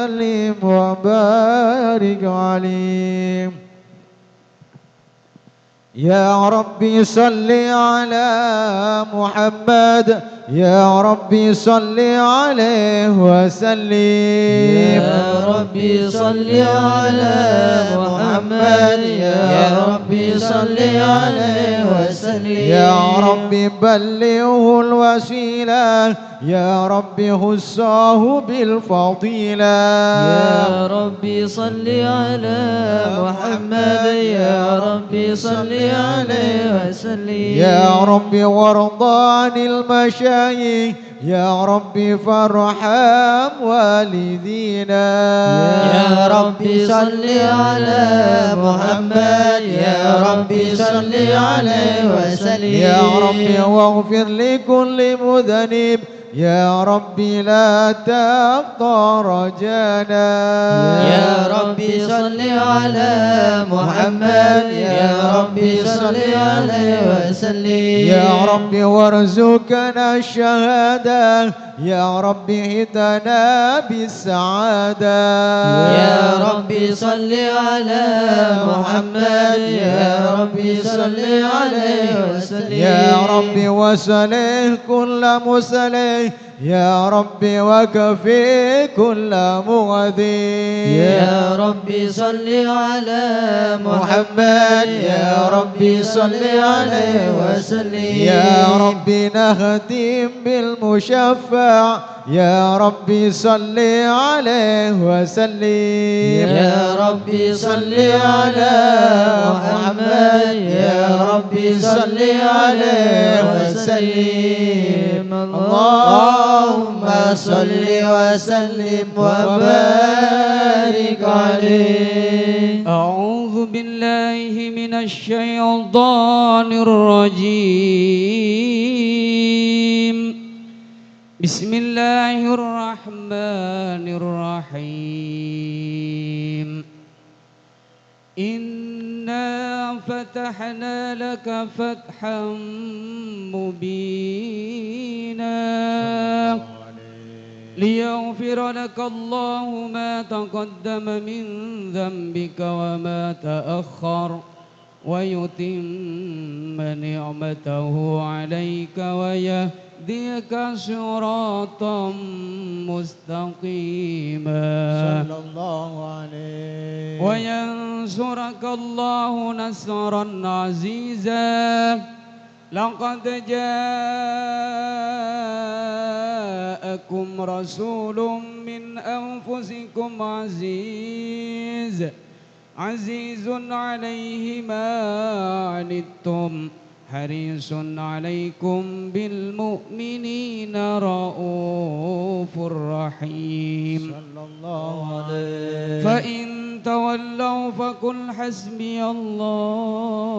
وسلم وبارك عليه. يا ربي صل على محمد، يا ربي صل عليه وسلم. يا ربي صل على محمد، يا ربي صل عليه وسلم. يا ربي بلغه الوسيلة، يا ربي خصه بالفضيلة. يا ربي صل على محمد، يا ربي صل عليه وسلم. يا ربي وارض عن المشايخ، يا ربي فارحم والدينا. يا ربي صل على محمد، يا ربي صل عليه وسلم. يا ربي واغفر لكل مذنب، يا ربي لا تقطع رجانا. يا ربي صل على محمد، يا ربي صل عليه وسلم. يا ربي وارزقنا الشهادة، يا ربي هدنا بالسعادة. يا ربي صل على محمد، يا ربي صل عليه وسلم. يا ربي وسله كل مسله، يا ربي وكفي كل مغذي. يا ربي صل على محمد، يا ربي صل عليه وسلم. يا ربي نختم بالمشفع، يا ربي صل عليه وسلم. يا ربي صل على محمد، يا ربي صل عليه وسلم. اللهم صل وسلم وبارك عليه. أعوذ بالله من الشيطان الرجيم. بسم الله الرحمن الرحيم. إنا فتحنا لك فتحا مبينا ليغفر لك الله ما تقدم من ذنبك وما تأخر ويتم نعمته عليك ويهديك صراطا مستقيما صلى الله عليه. وينصرك الله نصرا عزيزا. لقد جاءكم رسول من أنفسكم عزيز عليه ما عنتم حريص عليكم بالمؤمنين رؤوف رحيم. صلى الله عليه. فإن تولوا فقل حسبي الله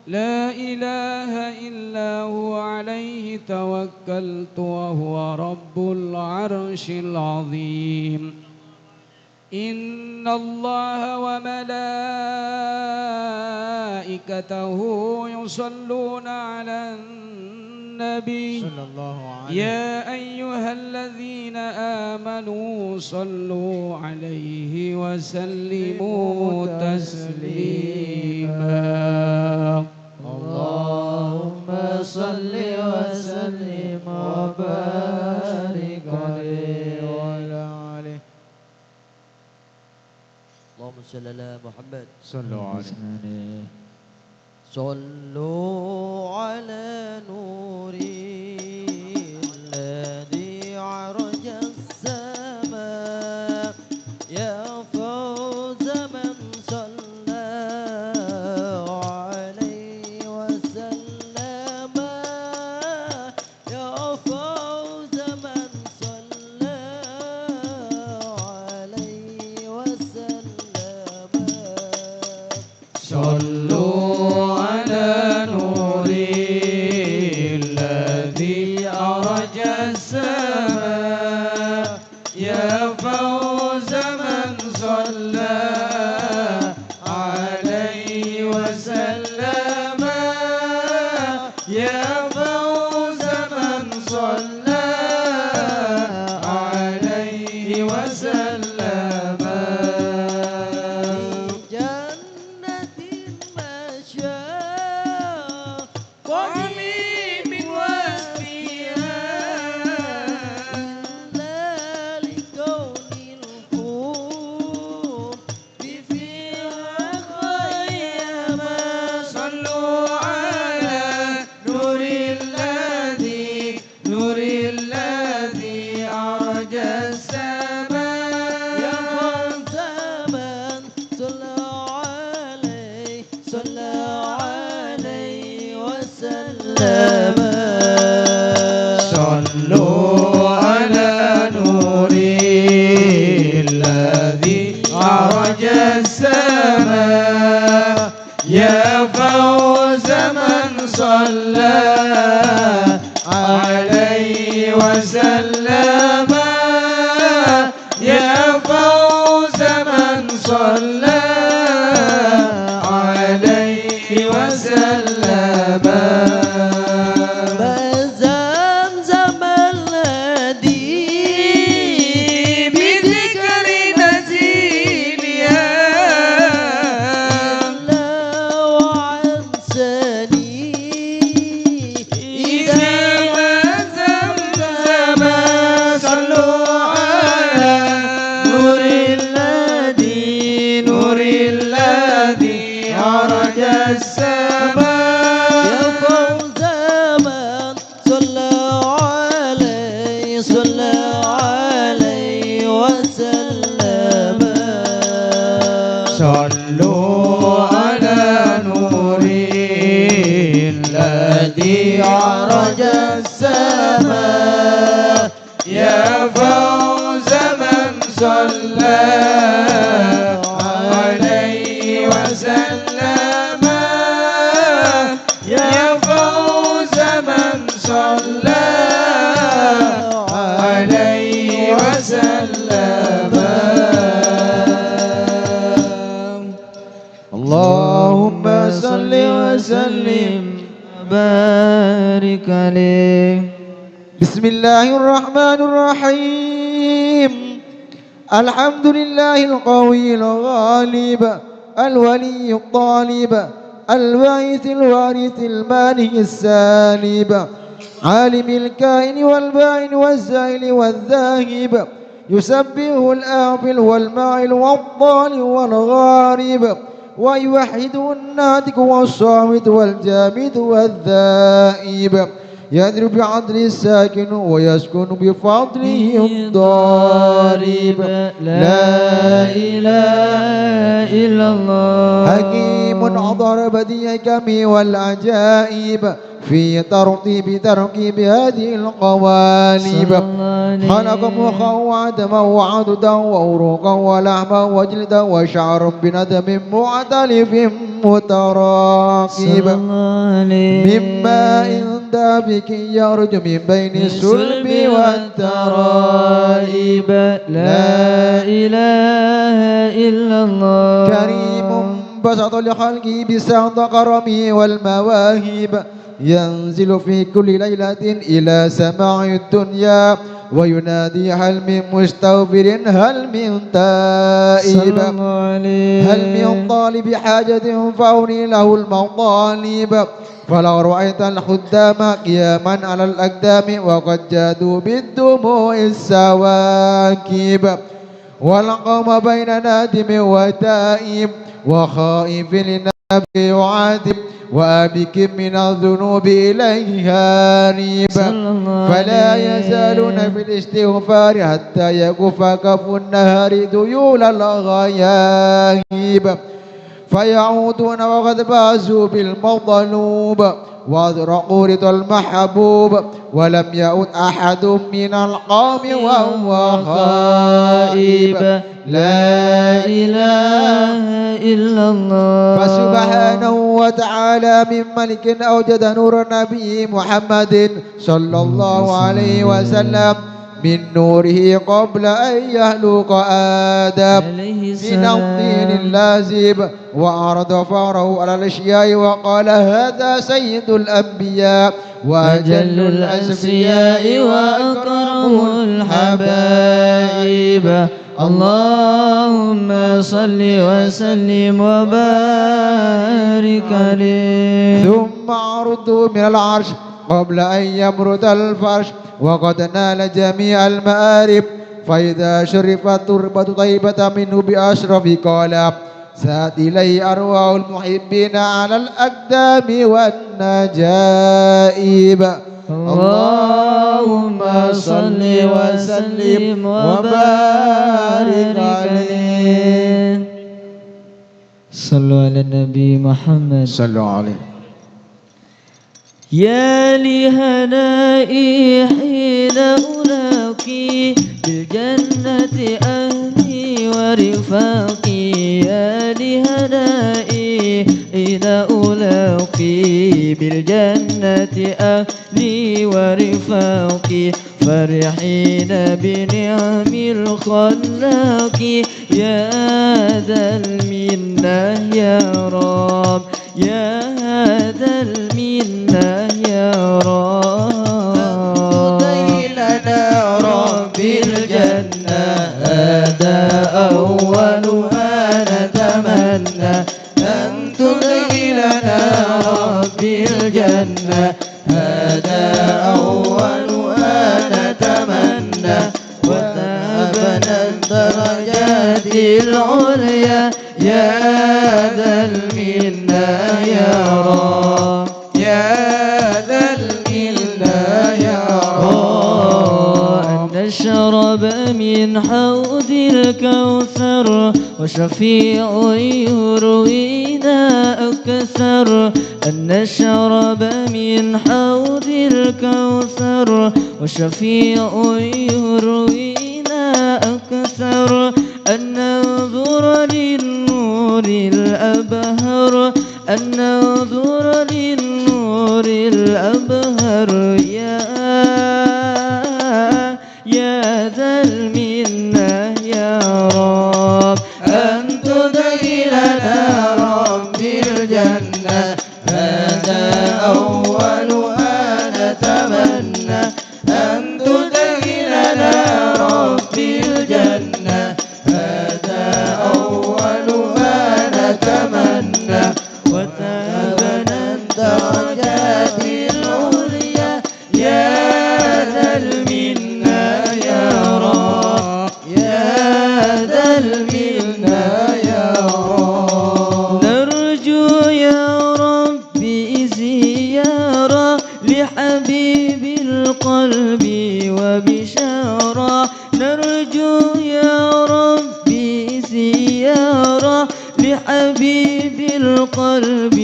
لا إله إلا هو عليه توكلت وهو رب العرش العظيم. إن الله وملائكته يصلون على النبي صلى الله عليه. يا أيها الذين آمنوا صلوا عليه وسلموا تسليما. اللهم صل وسلم وبارك عليه وعلى آله. اللهم صل على محمد. صلوا عليه. صلوا على نور الذي عرج السماء يا فوز من صلى عليه وسلم يا فوز من صلى عليه وسلم. صلوا على نور الذي أرج السماء يا فوز من صلى عليه وسلم يا فوز من صلى عليه وسلم جنة المشاء قريب واسفها إلا لكون الحب فيها خيما صلوا على نور الذي أعرج السماء يا زمان صلى عليه وسلم صلوا على نور الذي أعرج السماء يا فوز من صلى عليه وسلم يا فوز من صلى عليه وسلم زمزم الذي بذكر نزيلها لا وعن سني إذا ما زمزم صلوا على نور الذي عرج السماء يا فوز من صلى عليه وسلم صلوا على نور الذي عرج السماء يا فوز من صلى عليه وسلم يا فوز من صلى عليه وسلم اللهم صل وسلم وبارك عليه. بسم الله الرحمن الرحيم. الحمد لله القوي الغالب الولي الطالب الباعث الوارث المانع السالب عالم الكائن والبائن والزائل والذاهب يسبح الآفل والماعل والضال والغارب ويوحد الناطق والصامت والجامد والذائب يدرب بعدل الساكن ويسكن بفضله الضارب. لا إله إلا الله. حكيم أضر بديع كم والعجائب في تركيب هذه القوالب خلق مخا وعدما وعضدا وأروقا ولحما وجلدا وشعرا بندم معتلف متراكب من ماء دافك يخرج من بين الصلب والترائب. لا إله إلا الله. كريم بسط لخلقه بسعة كرمه والمواهب ينزل في كل ليلة إلى سماع الدنيا وينادي هل من مستغفر هل من تائب هل من طالب حاجة فأغني له المطالب. فلو رأيت الخدام قياما على الأقدام وقد جادوا بالدموع السواكب والقوم بين نادم وتائب وخائف للنبي يعاتب وآبك من الذنوب إليه هارب. فلا يزالون في الاستغفار حتى يكف كف النهر ذيول الغياهب فيعودون وقد فازوا بالمطلوب وأذرقوا رضا المحبوب ولم يعد أحد من القوم وهو خائب. لا إله إلا الله. فسبحانه وتعالى من ملك أوجد نور النبي محمد صلى الله عليه وسلم من نوره قبل أن يهلك آدم عليه من الطين اللازب وعرض فاره على الأشياء وقال هذا سيد الأنبياء وأجل الأسفياء وأكرم الحبائب. اللهم صل وسلم وبارك عليه. ثم عرضه من العرش قبل أن يمرد الفرش وقد نال جميع المآرب فإذا شرفت تربة طيبة منه بأشرف قال سات إليه أرواح المحبين على الأقدام والنجائب. اللهم صل وسلم وبارك عليه. صلوا على النبي محمد. صلوا عليه. يا لهنائي حين ألاقي بالجنة أهلي ورفاقي. يا لهنائي حين ألاقي بالجنة أهلي ورفاقي فرحين بنعم الخلاق. يا ذا المنة يا رب يا ذا المنة يا رب لنا ربي الجنة هذا أول ما نتمنى أن تدخلنا ربي الجنة هذا أول ما نتمنى وتهبنا الدرجات العليا يا ذا المنة يا رب يا ذا المنة يا رب. أن نشرب من حوض الكوثر وشفيع يروينا أكثر. أن نشرب من حوض الكوثر وشفيع يروينا أكثر. أن ننظر للنور الأبهر أن ننظر للنور الأبهر يا ذا المنة يا رب أن تدخلنا ربي الجنة هذا أول ما نتمنى أن تدخلنا ربي الجنة هذا أول ما نتمنى وتهبنا الدرجات العليا يا ذا المنة يا رب يا ذا المنة يا رب. نرجو يا ربي زيارة لحبيب القلب وبشارة. نرجو يا ربي زيارة لحبيب القلب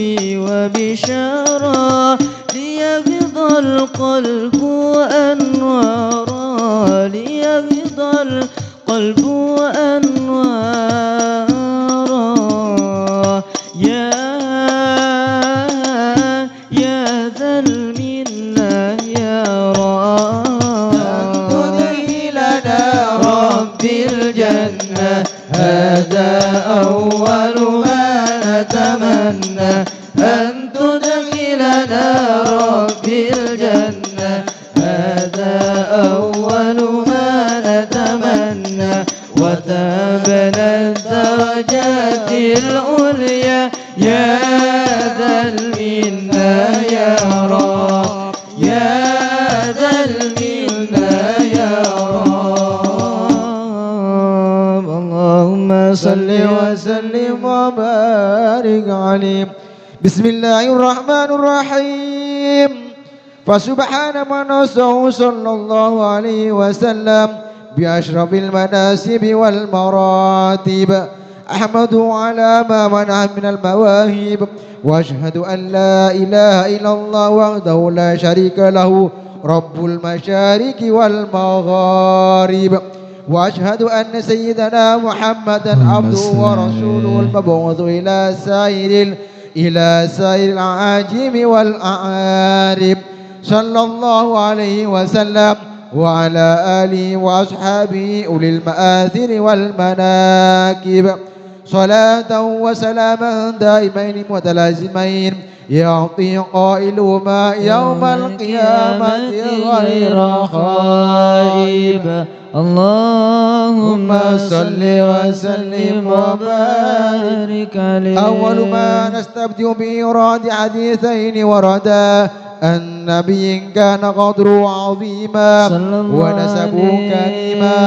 وبشارة. ليغضى القلب أنوارا ليغضى القلب أنوارا يا ذا المنة يا رب. تدخلنا ربي الجنة هذا أول ما نتمنى أن تدخلنا ربي الجنة هذا أول ما نتمنى وتهبنا الدرجات العليا يا ذا المنة يا رب يا ذا المنة يا رب. اللهم صل وسلم وبارك عليه. بسم الله الرحمن الرحيم. فسبحان من نصه صلى الله عليه وسلم بأشرف المناسب والمراتب. أحمد على ما منع من المواهب وأشهد أن لا إله إلا الله وحده لا شريك له رب المشارق والمغارب. وأشهد أن سيدنا محمدا عبده ورسوله المبعوث إلى سائر الأعاجم والأعارب صلى الله عليه وسلم وعلى آله وأصحابه أولي المآثر والمناكب صلاة وسلاما دائمين متلازمين يعطي قائلهما يوم القيامة غير خائب. اللهم صل وسلم وبارك عليه. أول ما نستبدأ بإيراد حديثين وردا النبي كان قدره عظيما ونسبه كريما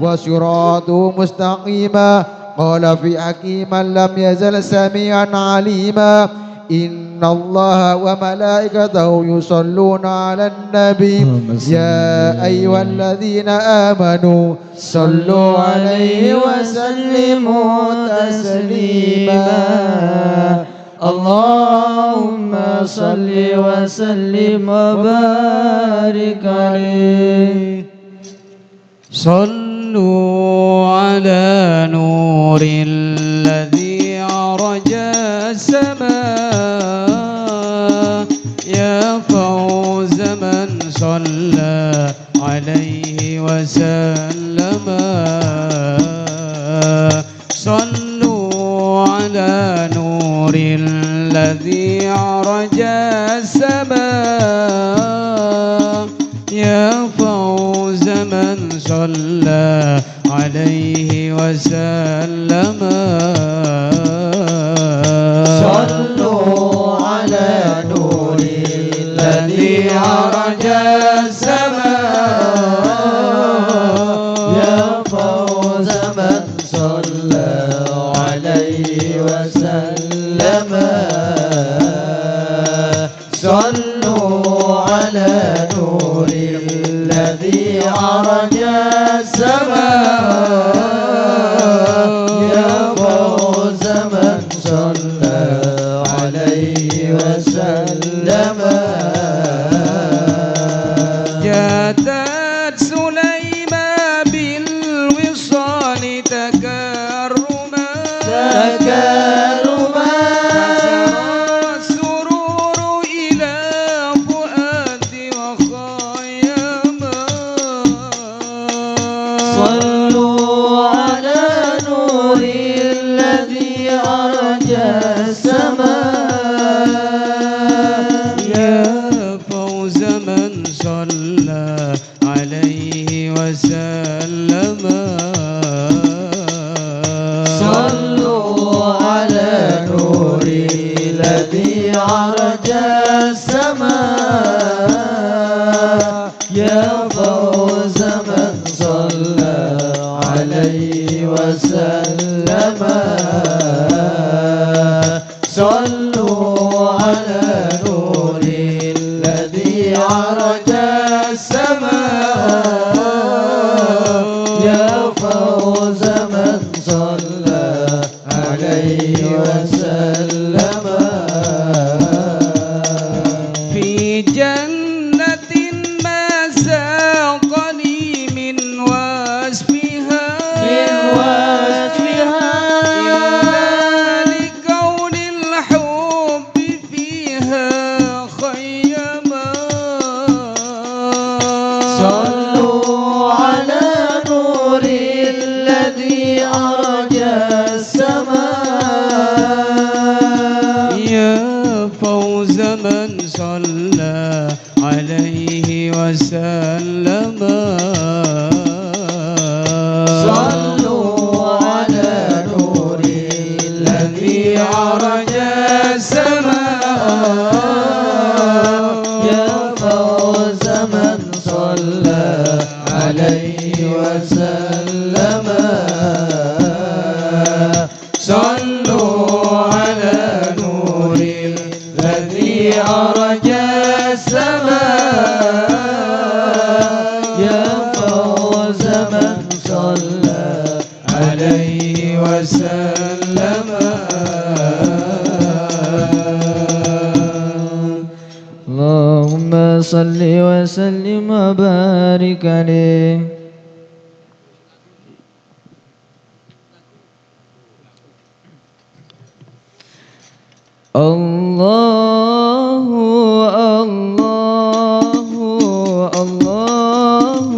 وصراطه مستقيما. قال في حكيما لم يزل سميعا عليما إن الله وملائكته يصلون على النبي يا أيها الذين آمنوا صلوا عليه وسلموا تسليما. اللهم صل وسلم وبارك عليه. صلوا على نور الذي عرج السماء يا فوز من صلى عليه وسلم. صلوا على نور الذي عرج السماء يا فوز من صلى عليه وسلم. صلوا على نور الذي عرج السماء يا فوز من صلى عليه وسلم. صلوا على نور الذي عرج السماء يا فوز من صلى عليه وسلم. جادت سليمة بالوصال تكرما السرور إلى فؤادي وخيما. صلوا على نور الذي عرج السماء يا فوز من صلى عليه وسلم. صلوا على نور الذي عرج السماء يا فوز من صلى عليه وسلم. صلوا على نور الذي عرج السماء يا فوز من صلى عليه وسلم. في جنة ما ساقني من وصفها إلا لكون الحب فيها خيما. صلوا على نور الذي عرج السماء يا فوز من صلى عليه وسلم. صلوا على نور الذي عرج السماء يا فوز من صلى عليه وسلم. صلوا على نور الذي عرج السماء يا فوز من صلى عليه وسلم. اللهم صل وسلم وبارك عليه. الله الله الله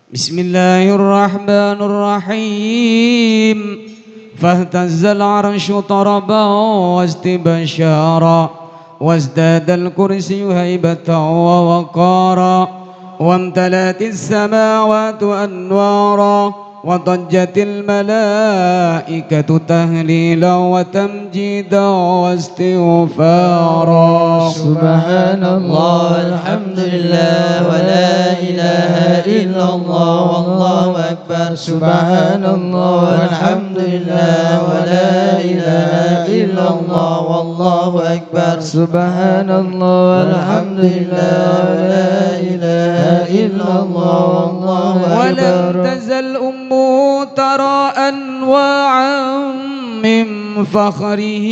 Bismillahirrahmanirrahim. Fahtazzal arsyu taraban wastibsyara wazdadal kursiyyu haibatan wa waqara wamtalatis samawati anwara وضجت الملائكة تهليلا وتمجيدا واستغفارا سبحان الله والحمد لله ولا إله إلا الله والله أكبر سبحان الله والحمد لله ولا إله إلا الله والله أكبر سبحان الله والحمد لله ولا إله إلا الله والله أكبر. ولم تزل ترى أنواعا من فخره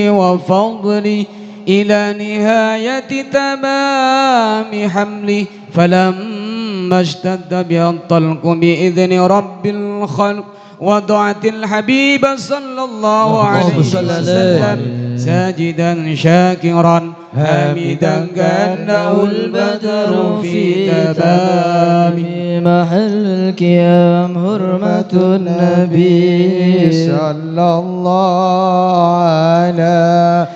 وفضله إلى نهاية تمام حمله فلما اشتد بها الطلق بإذن رب الخلق وضعت الحبيب صلى الله عليه وسلم ساجدا شاكرا حامدا كأنه البدر في تمام محل القيام حرمة النبي صلى الله على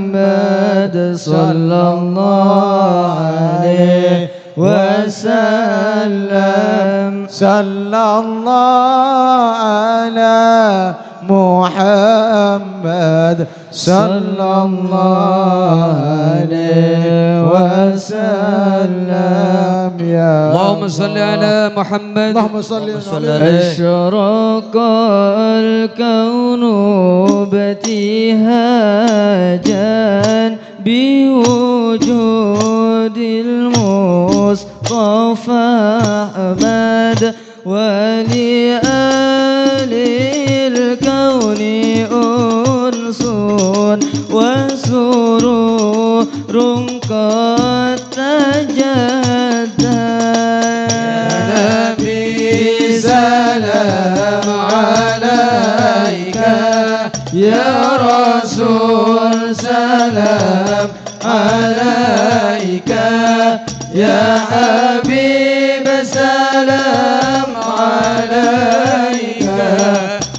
محمد صلى الله عليه وسلم صلى الله على محمد صلى الله عليه وسلم يا اللهم صل على محمد اللهم صل على أشرق الكون ابتهاجا بوجود المصطفى أحمد ولآل الكون أنس وسرور قد جدا نبي سلام عليك يا رسول سلام عليك يا حبيب سلام عليك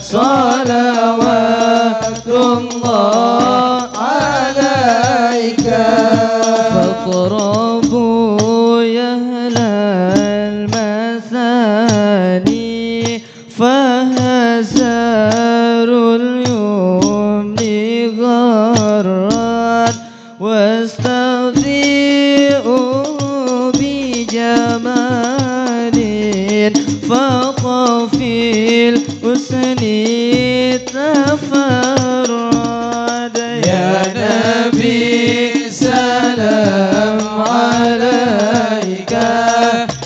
صلوات الله عليك فاقربوا يا أهل المثاني فهزار اليمن غرات واستضيئوا بجمال فاق في الحسن تفرد يا نبي سلام عليك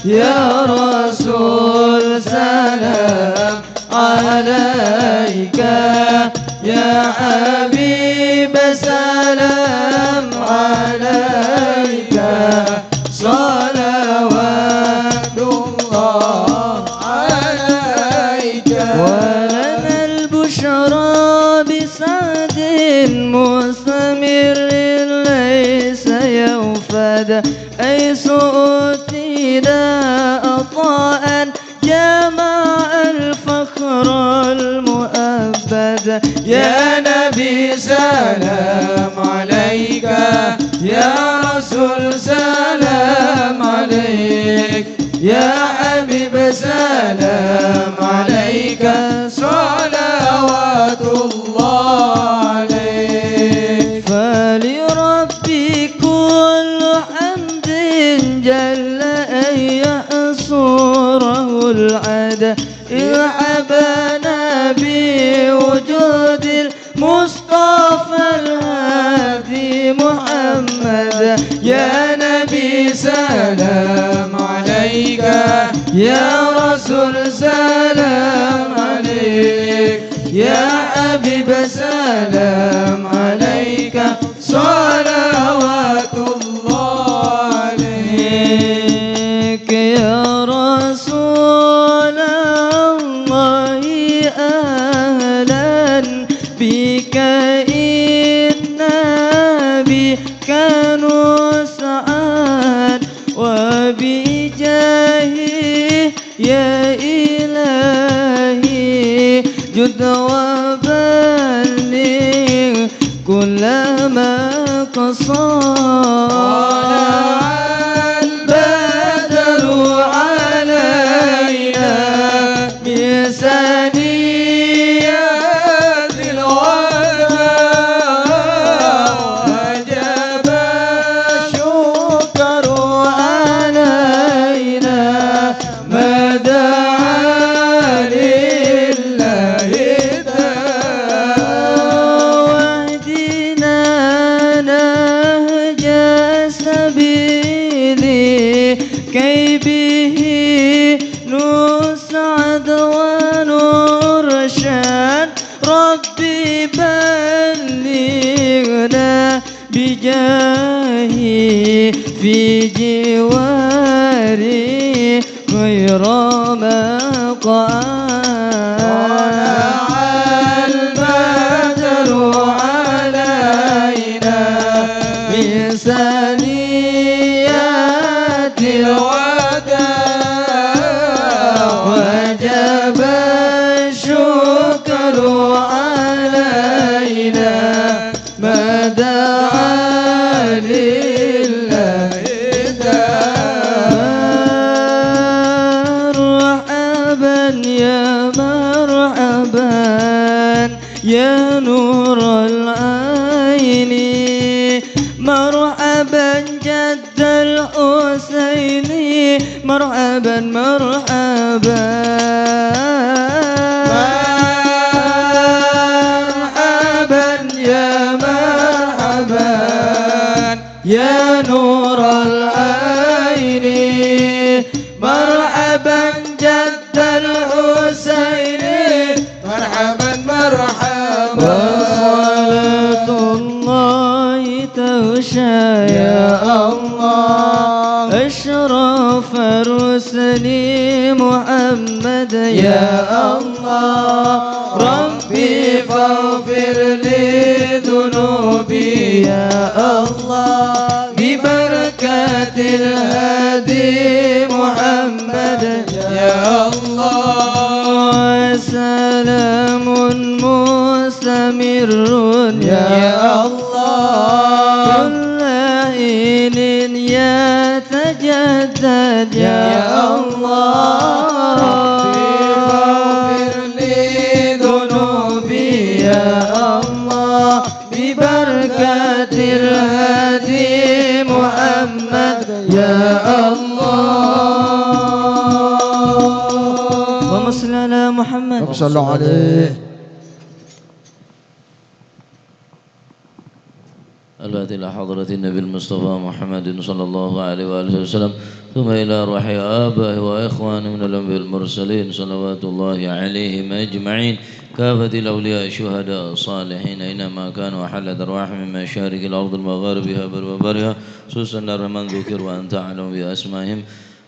يا رسول سلام عليك يا حبيب سلام عليك صلوات الله عليك ولنا البشرى بسعد مستمر ليس يوفد أي سؤتنا أطاء جمع الفخر المؤبد يا نبي سلام عليك يا رسول سلام عليك يا حبيب سلام عليك صلوات الله عليك فلربي كل حمد جل أن يحصره العدد ارحبنا بوجود المصطفى الهادي محمد يا نبي سلام عليك يا رسول سلام عليك يا حبيب سلام عليك صلوات الله عليك يا رسول الله أهلا بك إنا بك نسعد وبجاهه يا إلهي جد وبلغ كل ما قصد البدر علينا بثنيات الوداع وجب الشكر علينا ما دعا لله واهدنا نهج سبيلي كي به نسعد ونرشد ربي بلغنا بجاهي في جواري خير مقام البدر علينا بثنيات الوداع وجب الشكر علينا ما دعا لله مرحبا يا مرحبا يا نور العين مرحبا جد الحسين مرحبا مرحبا مرحبا يا مرحبا يا نور العين مرحبا جد الحسين مرحبا مرحبا وصلاة الله تغشى يا الله أرسلي محمد يا الله ربي فاغفر لي ذنوبي يا الله ببركة الهادي محمد يا الله سلام مستمر يا الله كل حين يتجدد يا الله اغفر لي ذنوبي يا الله ببركة الهادي محمد يا الله اللهم صل على محمد صلى الله عليه. الفاتحة إلى حضرة النبي المصطفى محمد صلى الله عليه وآله وسلم ثم إلى روح آبائه وإخوانه من الأنبياء المرسلين صلوات الله عليهم أجمعين كافة الأولياء الشهداء الصالحين أينما كانوا وحلت أرواح من مشارق الأرض المغاربها وبرها خصوصا من ذكر وأنت أعلم بأسمائهم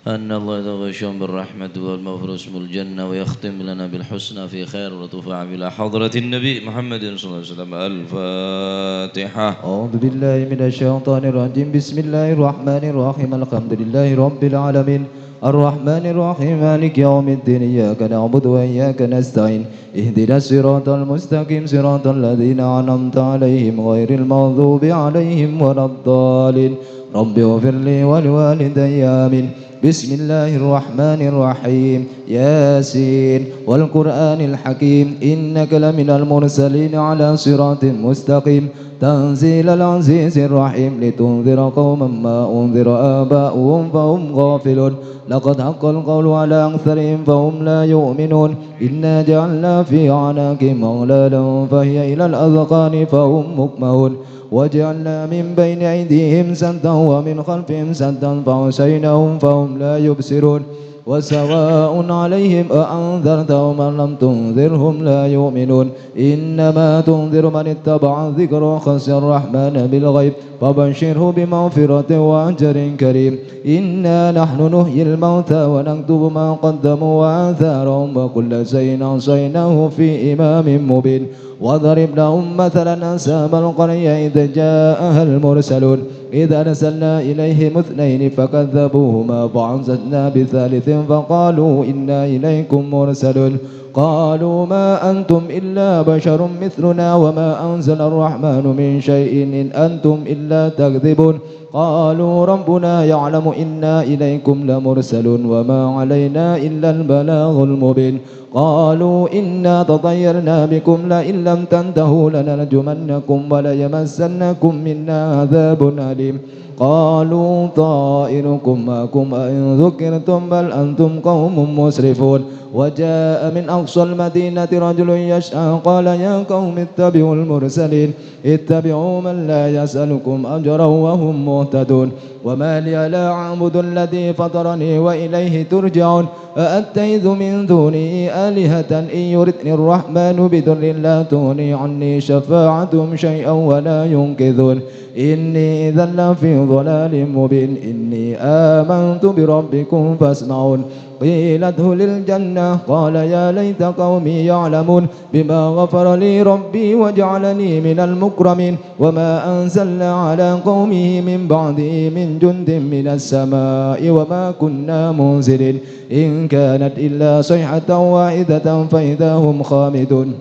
أن الله يتغشهم بالرحمة والمغفرة اسم الجنة ويختم لنا بالحسنى في خير وتفاع بلا حضرة النبي محمد صلى الله عليه وسلم. الفاتحة. أعوذ بالله من الشيطان الرجيم. بسم الله الرحمن الرحيم. الحمد لله رب العالمين الرحمن الرحيم مالك يوم الدين إياك نعبد وإياك نستعين اهدنا الصراط المستقيم صراط الذين أنعمت عليهم غير المغضوب عليهم ولا الضالين رب اغفر لي ولوالدي آمين. بسم الله الرحمن الرحيم. ياسين والقرآن الحكيم إنك لمن المرسلين على صراط مستقيم تنزيل العزيز الرحيم لتنذر قوما ما أنذر آباؤهم فهم غافلون لقد حق القول على أكثرهم فهم لا يؤمنون إنا جعلنا في أعناقهم أغلالا فهي إلى الأذقان فهم مقمحون وجعلنا من بين أيديهم سدا ومن خلفهم سدا فغشيناهم فهم لا يبصرون وسواء عليهم أأنذرتهم أم لم تنذرهم لا يؤمنون إنما تنذر من اتبع الذكر وخشي الرحمن بالغيب فبشره بمغفرة وأجر كريم. إنا نحن نحيي الموتى ونكتب ما قدموا وآثارهم وكل شيء أحصيناه في إمام مبين وضرب لهم مثلا أصحاب القرية إذ جاءها المرسلون إذ أرسلنا إليهم اثنين فكذبوهما فعززنا بثالث فقالوا إنا إليكم مرسلون قالوا ما أنتم إلا بشر مثلنا وما أنزل الرحمن من شيء إن أنتم إلا تكذبون قالوا ربنا يعلم إنا إليكم لمرسلون وما علينا إلا البلاغ المبين قالوا إنا تطيرنا بكم لئن لم تنتهوا لنرجمنكم وليمسنكم منا عذاب أليم قالوا طائركم معكم أئن ذكرتم بل أنتم قوم مسرفون وجاء من أقصى المدينة رجل يسعى قال يا قوم اتبعوا المرسلين اتبعوا من لا يسألكم أجرا وهم مهتدون وما لي لا أعبد الذي فطرني وإليه ترجعون أأتخذ من دونه آلهة إن يردني الرحمن بضر لا تغني عني شفاعتهم شيئا ولا ينقذون إني إذا لفي ضلال مبين إني آمنت بربكم فاسمعون قيل ادخل الجنة قال يا ليت قومي يعلمون بما غفر لي ربي وجعلني من المكرمين وما أنزلنا على قومه من بعده من جند من السماء وما كنا منزلين إن كانت إلا صيحة واحدة فإذا هم خامدون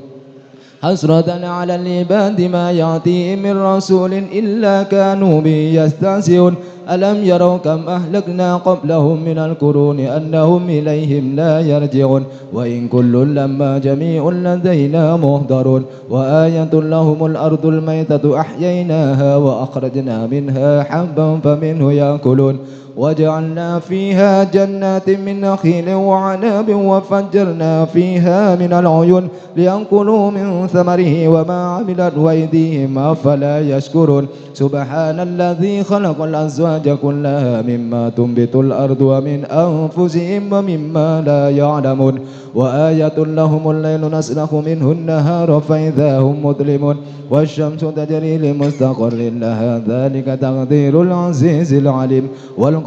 حسرة على العباد ما يأتيهم من رسول إلا كانوا به يستهزئون ألم يروا كم أهلكنا قبلهم من القرون أنهم إليهم لا يرجعون وإن كل لما جميع لدينا مهدرون وآية لهم الأرض الميتة أحييناها وأخرجنا منها حبا فمنه يأكلون وجعلنا فيها جنات من نخيل وعناب وفجرنا فيها من العيون ليأكلوا من ثمره وما عملت أيديهم أفلا يشكرون سبحان الذي خلق الأزواج كلها مما تنبت الأرض ومن أنفسهم ومما لا يعلمون وآية لهم الليل نسلخ منه النهار فإذا هم مظلمون والشمس تجري لمستقر لها ذلك تقدير العزيز العليم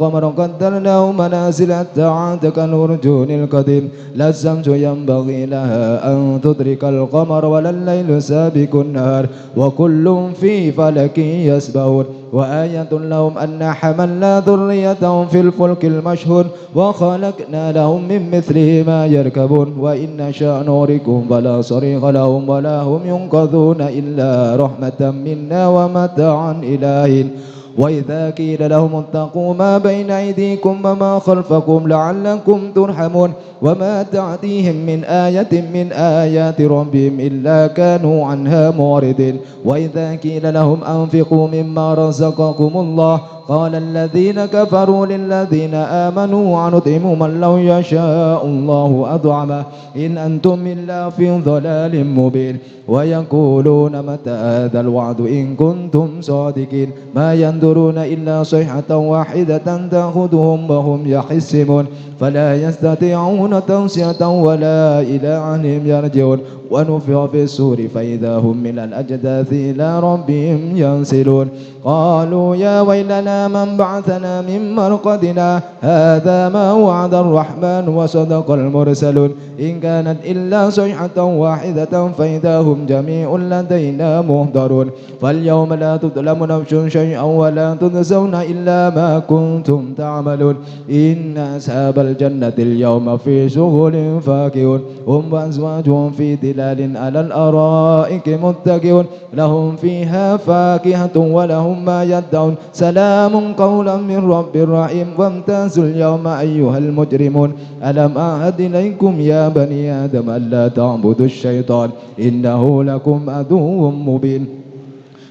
والقمر قدرناه منازل حتى عاد كالأرجون القديم لا الشمس ينبغي لها أن تدرك القمر ولا الليل سابق النهار وكل في فلك يسبحون وآية لهم أن حملنا ذريتهم في الفلك المشهور وخلقنا لهم من مثله ما يركبون وإن نشاء نغرقهم فلا صريخ لهم ولا هم ينقذون إلا رحمة منا ومتاعا إلى حين وإذا قيل لهم اتقوا ما بين أيديكم وما خلفكم لعلكم ترحمون وما تأتيهم من آية من آيات ربهم إلا كانوا عنها معرضين وإذا قيل لهم أنفقوا مما رزقكم الله قال الذين كفروا للذين آمنوا أنطعم من لو يشاء الله أطعمه إن أنتم إلا في ضلال مبين ويقولون متى هذا الوعد إن كنتم صادقين ما ينظرون إلا صيحة واحدة تأخذهم وهم يحسمون فلا يستطيعون توصية ولا إلى أهلهم يرجعون ونفخ في الصور فإذا هم من الأجداث إلى ربهم ينسلون قالوا يا ويلنا من بعثنا من مرقدنا هذا ما وعد الرحمن وصدق المرسلون إن كانت إلا صيحة واحدة فإذا هم جميع لدينا محضرون فاليوم لا تظلم نفس شيئا ولا تجزون إلا ما كنتم تعملون إن أصحاب الجنة اليوم في شغل فاكهون هم وأزواجهم في ظلال على الأرائك متكئون لهم فيها فاكهة ولهم ما يدعون سلام قولا من رب رحيم وامتازوا اليوم أيها المجرمون ألم أعهد إليكم يا بني آدم ألا تعبدوا الشيطان إنه لكم عدو مبين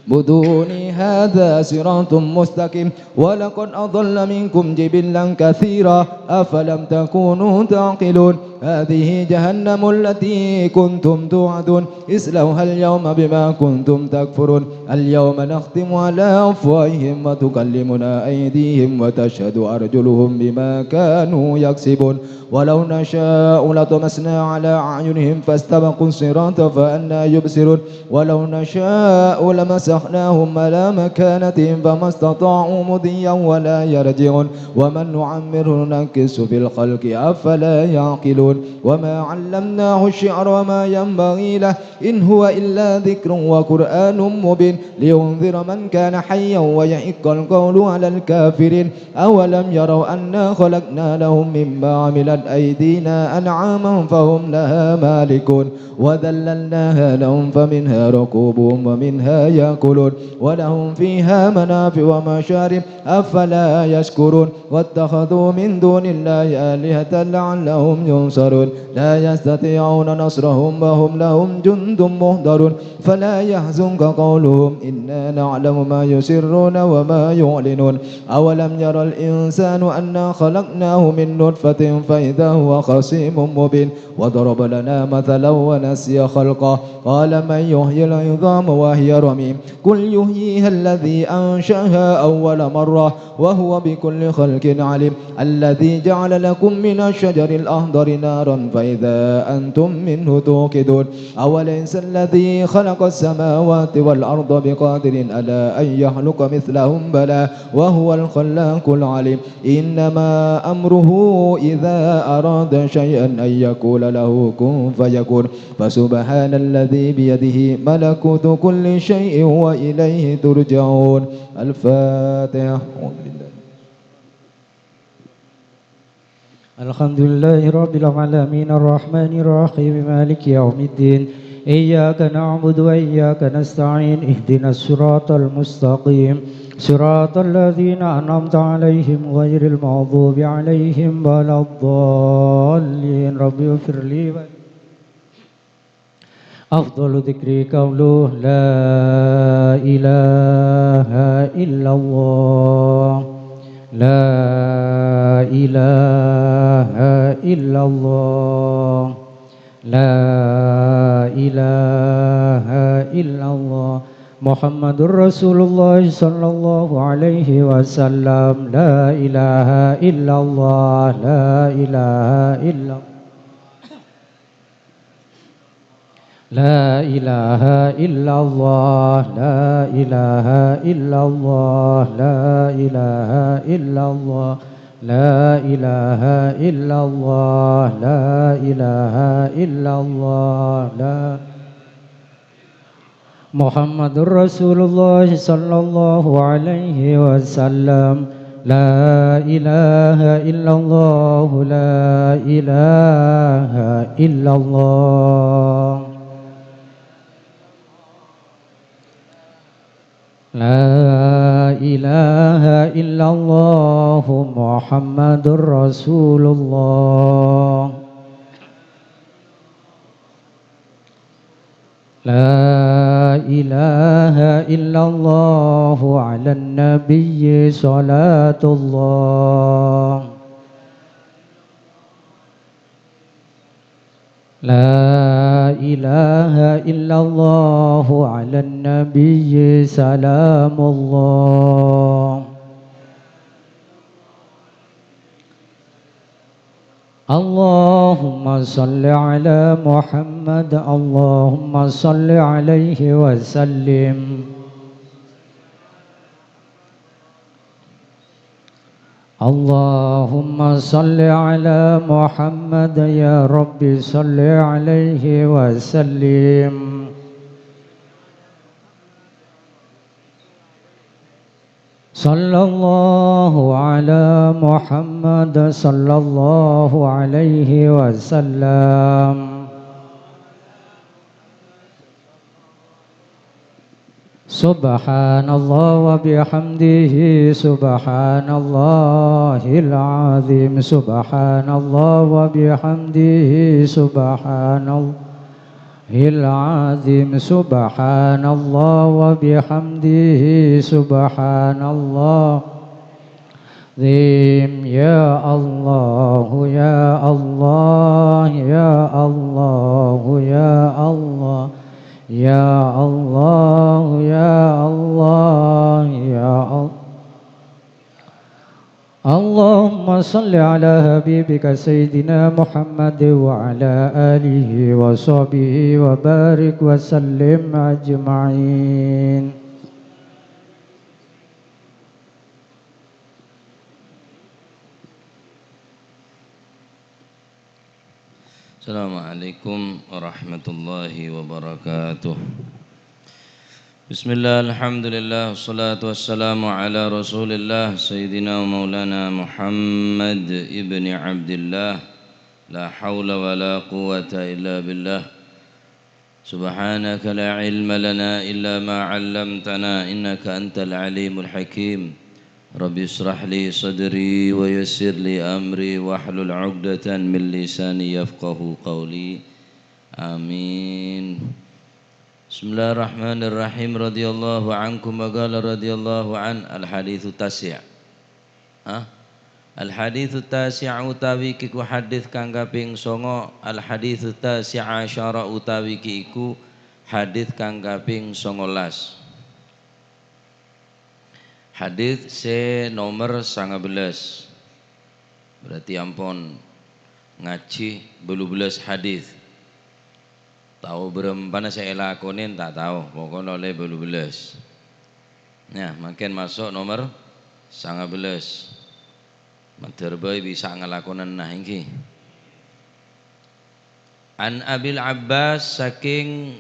بدوني هذا صراط مستقيم ولقد أضل منكم جبلا كثيرا أفلم تكونوا تعقلون هذه جهنم التي كنتم توعدون اصلوها اليوم بما كنتم تكفرون اليوم نختم على أفواههم وتكلمنا أيديهم وتشهد أرجلهم بما كانوا يكسبون ولو نشاء لطمسنا على أعينهم فاستبقوا الصراط فأنى يبصرون ولو نشاء لمسخناهم على مكانتهم فما استطاعوا مضيا ولا يرجعون ومن نعمره ننكس في الخلق أفلا يعقلون وما علمناه الشعر وما ينبغي له إن هو إلا ذكر وقرآن مبين لينذر من كان حيا ويحق القول على الكافرين أولم يروا أنا خلقنا لهم مما عملت أيدينا أنعاما فهم لها مالكون وذللناها لهم فمنها ركوبهم ومنها يأكلون ولهم فيها منافع ومشارب أفلا يشكرون واتخذوا من دون الله آلهة لعلهم ينصرون لا يستطيعون نصرهم وهم لهم جند مهدرون فلا يحزنك قولهم إنا نعلم ما يسرون وما يعلنون أولم يرى الإنسان أنا خلقناه من نطفة فإذا هو خصيم مبين وضرب لنا مثلا ونسي خلقه قال من يحيي العظام وهي رميم قل يحييها الذي أنشأها أول مرة وهو بكل خلق عليم الذي جعل لكم من الشجر الأخضر نارا فإذا أنتم منه توقدون أوليس الذي خلق السماوات والأرض بقادر على أن يخلق مثلهم بلى وهو الخلاق العليم إنما أمره إذا أراد شيئا أن يقول له كن فيكون فسبحان الذي بيده ملكوت كل شيء وإليه ترجعون الفاتحة الحمد لله رب العالمين الرحمن الرحيم مالك يوم الدين إياك نعبد وإياك نستعين اهدنا الصراط المستقيم صراط الذين أنعمت عليهم غير المغضوب عليهم ولا الضالين رب اغفر لي أفضل ذكري قوله لا إله إلا الله لا إله إلا الله لا إله إلا الله محمد رسول الله صلى الله عليه وسلم لا إله إلا الله لا إله إلا الله لا إله إلا الله لا إله إلا الله لا إله إلا الله لا إله إلا الله لا إله إلا الله لا محمد رسول الله صلى الله عليه وسلم لا إله إلا الله لا إله إلا الله لا إله إلا الله محمد رسول الله لا إله إلا الله على النبي صلاة الله لا إله إلا الله على النبي سلام الله اللهم صل على محمد اللهم صل عليه وسلم اللهم صل على محمد يا رب صل عليه وسلم صلى الله على محمد صلى الله عليه وسلم سبحان الله وبحمده سبحان الله العظيم سبحان الله وبحمده سبحان الله العظيم سبحان الله وبحمده سبحان الله ذيم يا الله يا الله يا الله يا الله يا الله يا الله يا الله اللهم صل على حبيبك سيدنا محمد وعلى آله وصحبه وبارك وسلم أجمعين Assalamualaikum warahmatullahi wabarakatuh. Bismillah, alhamdulillah, wassalatu wassalamu ala rasulillah Sayyidina wa maulana Muhammad ibni Abdillah. La hawla wa la quwata illa billah. Subhanaka la ilma lana illa ma 'allamtana innaka antal alimul hakim. Rabbi israh li sadri wa yassir li amri wahlul 'uqdatan min lisani yafqahu qawli. Amin. Bismillahirrahmanirrahim. Radhiyallahu ankum wa qala radhiyallahu an al-haditsu tasya'. Al-haditsu tasya' utawi kiku hadis kang kaping 9, al-haditsu tasya' asyara utawi kiku hadis kang kaping 19. Hadis se nomor 19. Berarti ampun ngaji 12 hadis. Tahu berempana saya lakonin tak tahu, pokoknya oleh 12. Nah, makin masuk nomor 19. Materbai bisa ngelakonan nah ini. An Abil Abbas saking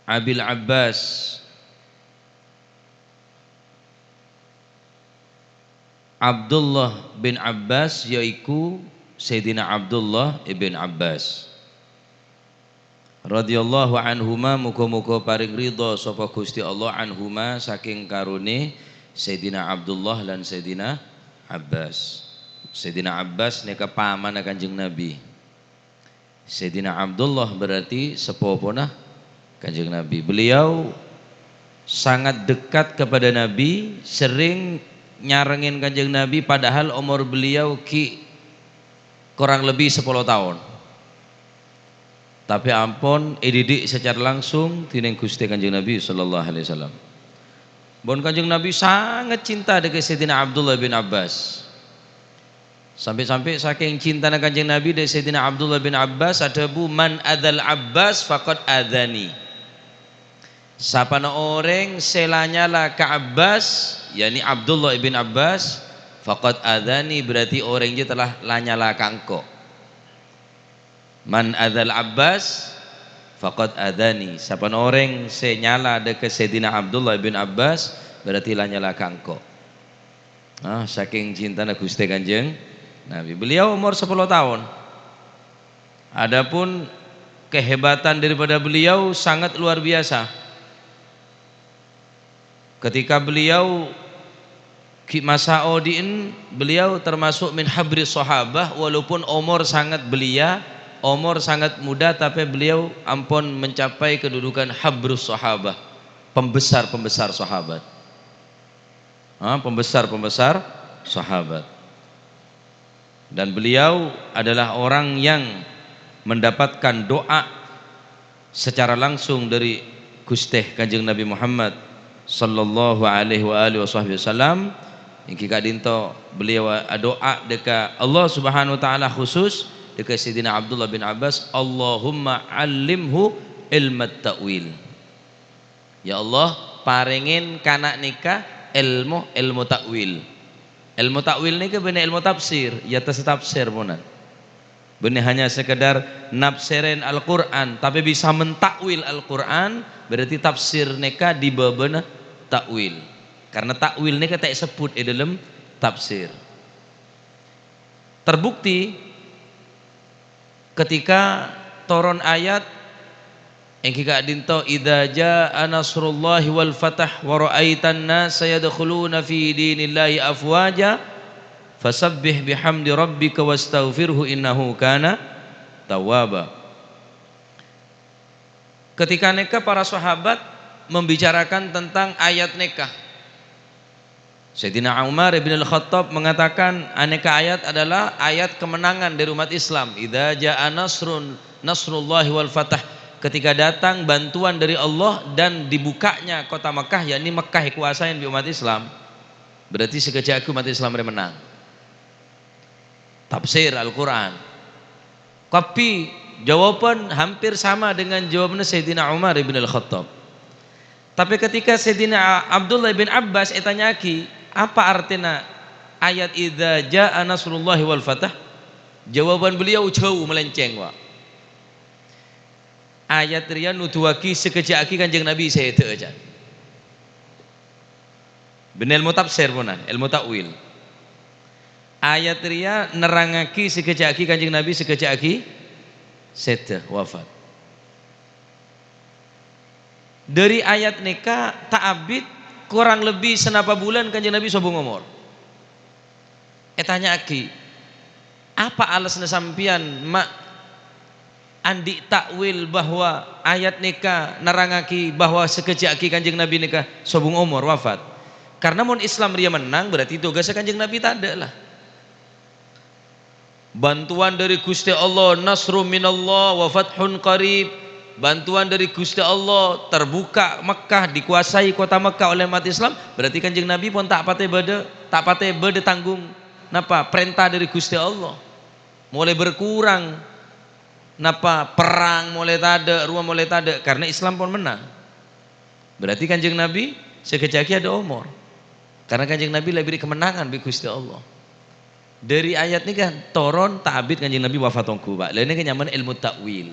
Abil Abbas Abdullah bin Abbas yaiku Sayyidina Abdullah ibn Abbas radhiyallahu anhuma, muga-muga paring ridha sapa Gusti Allah anhuma saking karune Sayyidina Abdullah lan Sayyidina Abbas. Sayyidina Abbas nika paman Kanjeng Nabi. Sayyidina Abdullah berarti sepopona Kanjeng Nabi. Beliau sangat dekat kepada Nabi, sering nyarengin Kanjeng Nabi padahal umur beliau kurang lebih 10 tahun. Tapi ampun didik secara langsung tining Gusti Kanjeng Nabi sallallahu alaihi wasallam. Bon Kanjeng Nabi sangat cinta dengan Sayyidina Abdullah bin Abbas. Sampai-sampai saking cinta Kanjeng Nabi dari Sayyidina Abdullah bin Abbas ada bu man adzal Abbas faqad adzani. Sapana orang selanyala ka Abbas, yakni Abdullah bin Abbas, faqad adzani berarti orang itu telah lanyala ka engko. Man adzal Abbas faqad adzani. Sapana orang senyala dekat Sayyidina Abdullah bin Abbas berarti lanyala ka engko. Saking cinta Gusti Kanjeng Nabi. Beliau umur 10 tahun. Adapun kehebatan daripada beliau sangat luar biasa. Ketika beliau masa Odin, beliau termasuk min habri sahabah, walaupun umur sangat belia, umur sangat muda, tapi beliau ampun mencapai kedudukan habrus sahabah, pembesar-pembesar sahabat. Pembesar-pembesar sahabat. Dan beliau adalah orang yang mendapatkan doa secara langsung dari Gusti Kanjeng Nabi Muhammad sallallahu alaihi wasallam. Yang kita dinto beliau doa dekat Allah Subhanahu wa taala khusus dekat Sayyidina Abdullah bin Abbas, Allahumma allimhu ilmat ta'wil. Ya Allah, paringin kanak nikah ilmu ta'wil. Ilmu ta'wil ni ke benar ilmu tafsir, ya tafsir punan. Benar hanya sekedar nafsirin Al-Quran, tapi bisa mentakwil Al-Quran, berarti tafsir neka di bawah takwil. Karena takwil neka tak sebut di dalam tafsir. Terbukti ketika turun ayat yang kita dinto idza jaa nasrullahi wal fatah wa ra'aitan nasa yadkhuluna fi dinillahi afwaja fasabbih bihamdi rabbika wastaghfirhu innahu kana tawwaba. Ketika nikah para sahabat membicarakan tentang ayat nikah, Sayyidina Umar bin Al-Khattab mengatakan aneka ayat adalah ayat kemenangan dari umat Islam. Idza jaa nasrullahi wal fatah, ketika datang bantuan dari Allah dan dibukanya kota Mekah, yakni Mekah kuasain di umat Islam, berarti sekejap umat Islam menang. Tafsir Al-Quran. Tapi jawaban hampir sama dengan jawaban Sayyidina Umar bin Al-Khattab. Tapi ketika Sayyidina Abdullah bin Abbas tanyaki, apa artinya ayat idza jaa nasrullahi wal fatah? Jawaban beliau jauh melenceng, Pak. Ayat ria nutuaki sekejap Kanjeng Nabi saya itu aja. Benar ilmu tafsir punan, ilmu takwil. Ayat ria nerangaki sekejap Kanjeng Nabi sekejap saya wafat. Dari ayat nikah ta'abid kurang lebih senapa bulan Kanjeng Nabi sobong umur. Tanya aki, apa alasnya sampian mak andi takwil bahwa ayat nikah narangaki bahwa sekejap Kanjeng Nabi nikah sobong umur wafat? Karena mun Islam dia menang berarti tugasnya Kanjeng Nabi tak ada lah. Bantuan dari Gusti Allah, nasrum minallah wa fathun qarib. Bantuan dari Gusti Allah, terbuka Mekah, dikuasai kota Mekah oleh umat Islam, berarti Kanjeng Nabi pun tak pateh bede tanggung napa perintah dari Gusti Allah. Mulai berkurang napa perang mulai tada, rumah mulai tada, karena Islam pun menang. Berarti Kanjeng Nabi sekejap ada umur. Karena Kanjeng Nabi lebih kemenangan bagi Gusti Allah. Dari ayat ini kan toron ta'abid Kanjeng Nabi wafatongku, Pak. Lainnya kan nyaman ilmu takwil.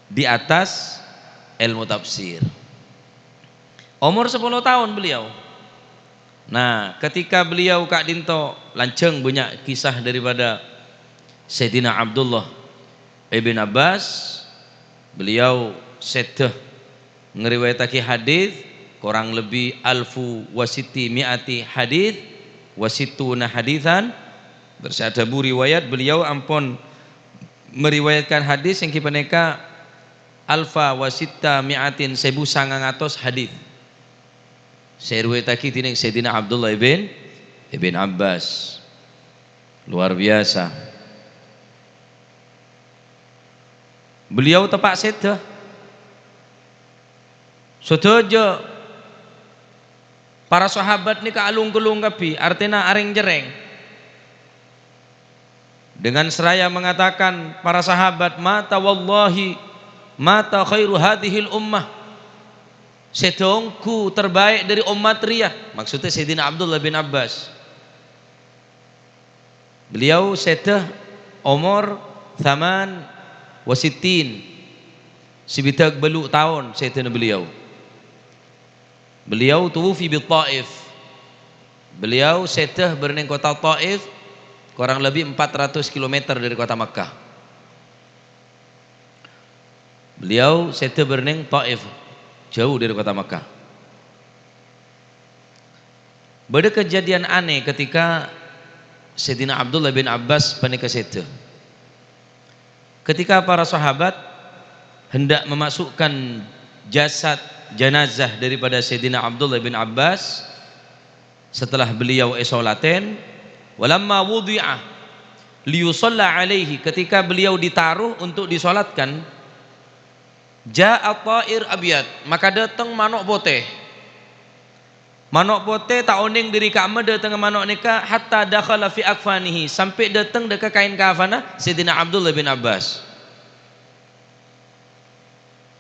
Di atas ilmu tafsir. Umur 10 tahun beliau. Nah, ketika beliau Kak Dinto lanceng banyak kisah daripada Sayyidina Abdullah ibn Abbas. Beliau seteh ngeriwayatake hadis kurang lebih alfu wasiti mi'ati hadis wasituna hadisan. Bersadabu riwayat beliau ampun meriwayatkan hadis yang kipaneka alfa wasita mi'atin 1900 hadis. Saya riwayatake tining Sayyidina Abdullah ibn Abbas. Luar biasa. Beliau tepak sedah. Sedaja Para sahabat ni kaalung-kulung kapi, artinya aring jereng. Dengan seraya mengatakan para sahabat, mata wallahi mata khairu hadhil ummah, setongku terbaik dari umat ria. Maksudnya Sayyidina Abdullah bin Abbas. Beliau seteh umur thaman wasittin, sibitag belu tahun seteh beliau. Beliau tuwufi di Taif. Beliau seteh berneng kota Taif, kurang lebih 400 km dari kota Makkah. Beliau seteh berneng Taif, jauh dari kota Makkah. Ada kejadian aneh ketika Sayyidina Abdullah bin Abbas panika seteh. Ketika para sahabat hendak memasukkan jasad jenazah daripada Sayyidina Abdullah bin Abbas setelah beliau isolaten, walamma wudi'ah liyusalla alaihi, ketika beliau ditaruh untuk disolatkan, ja'a ta'ir abyad, maka datang manuk putih. Manuk putih tak oning diri kama datang manuk nika hatta dakhala fi akfanihi, sampai datang dekat kain kafana Sayyidina Abdullah bin Abbas.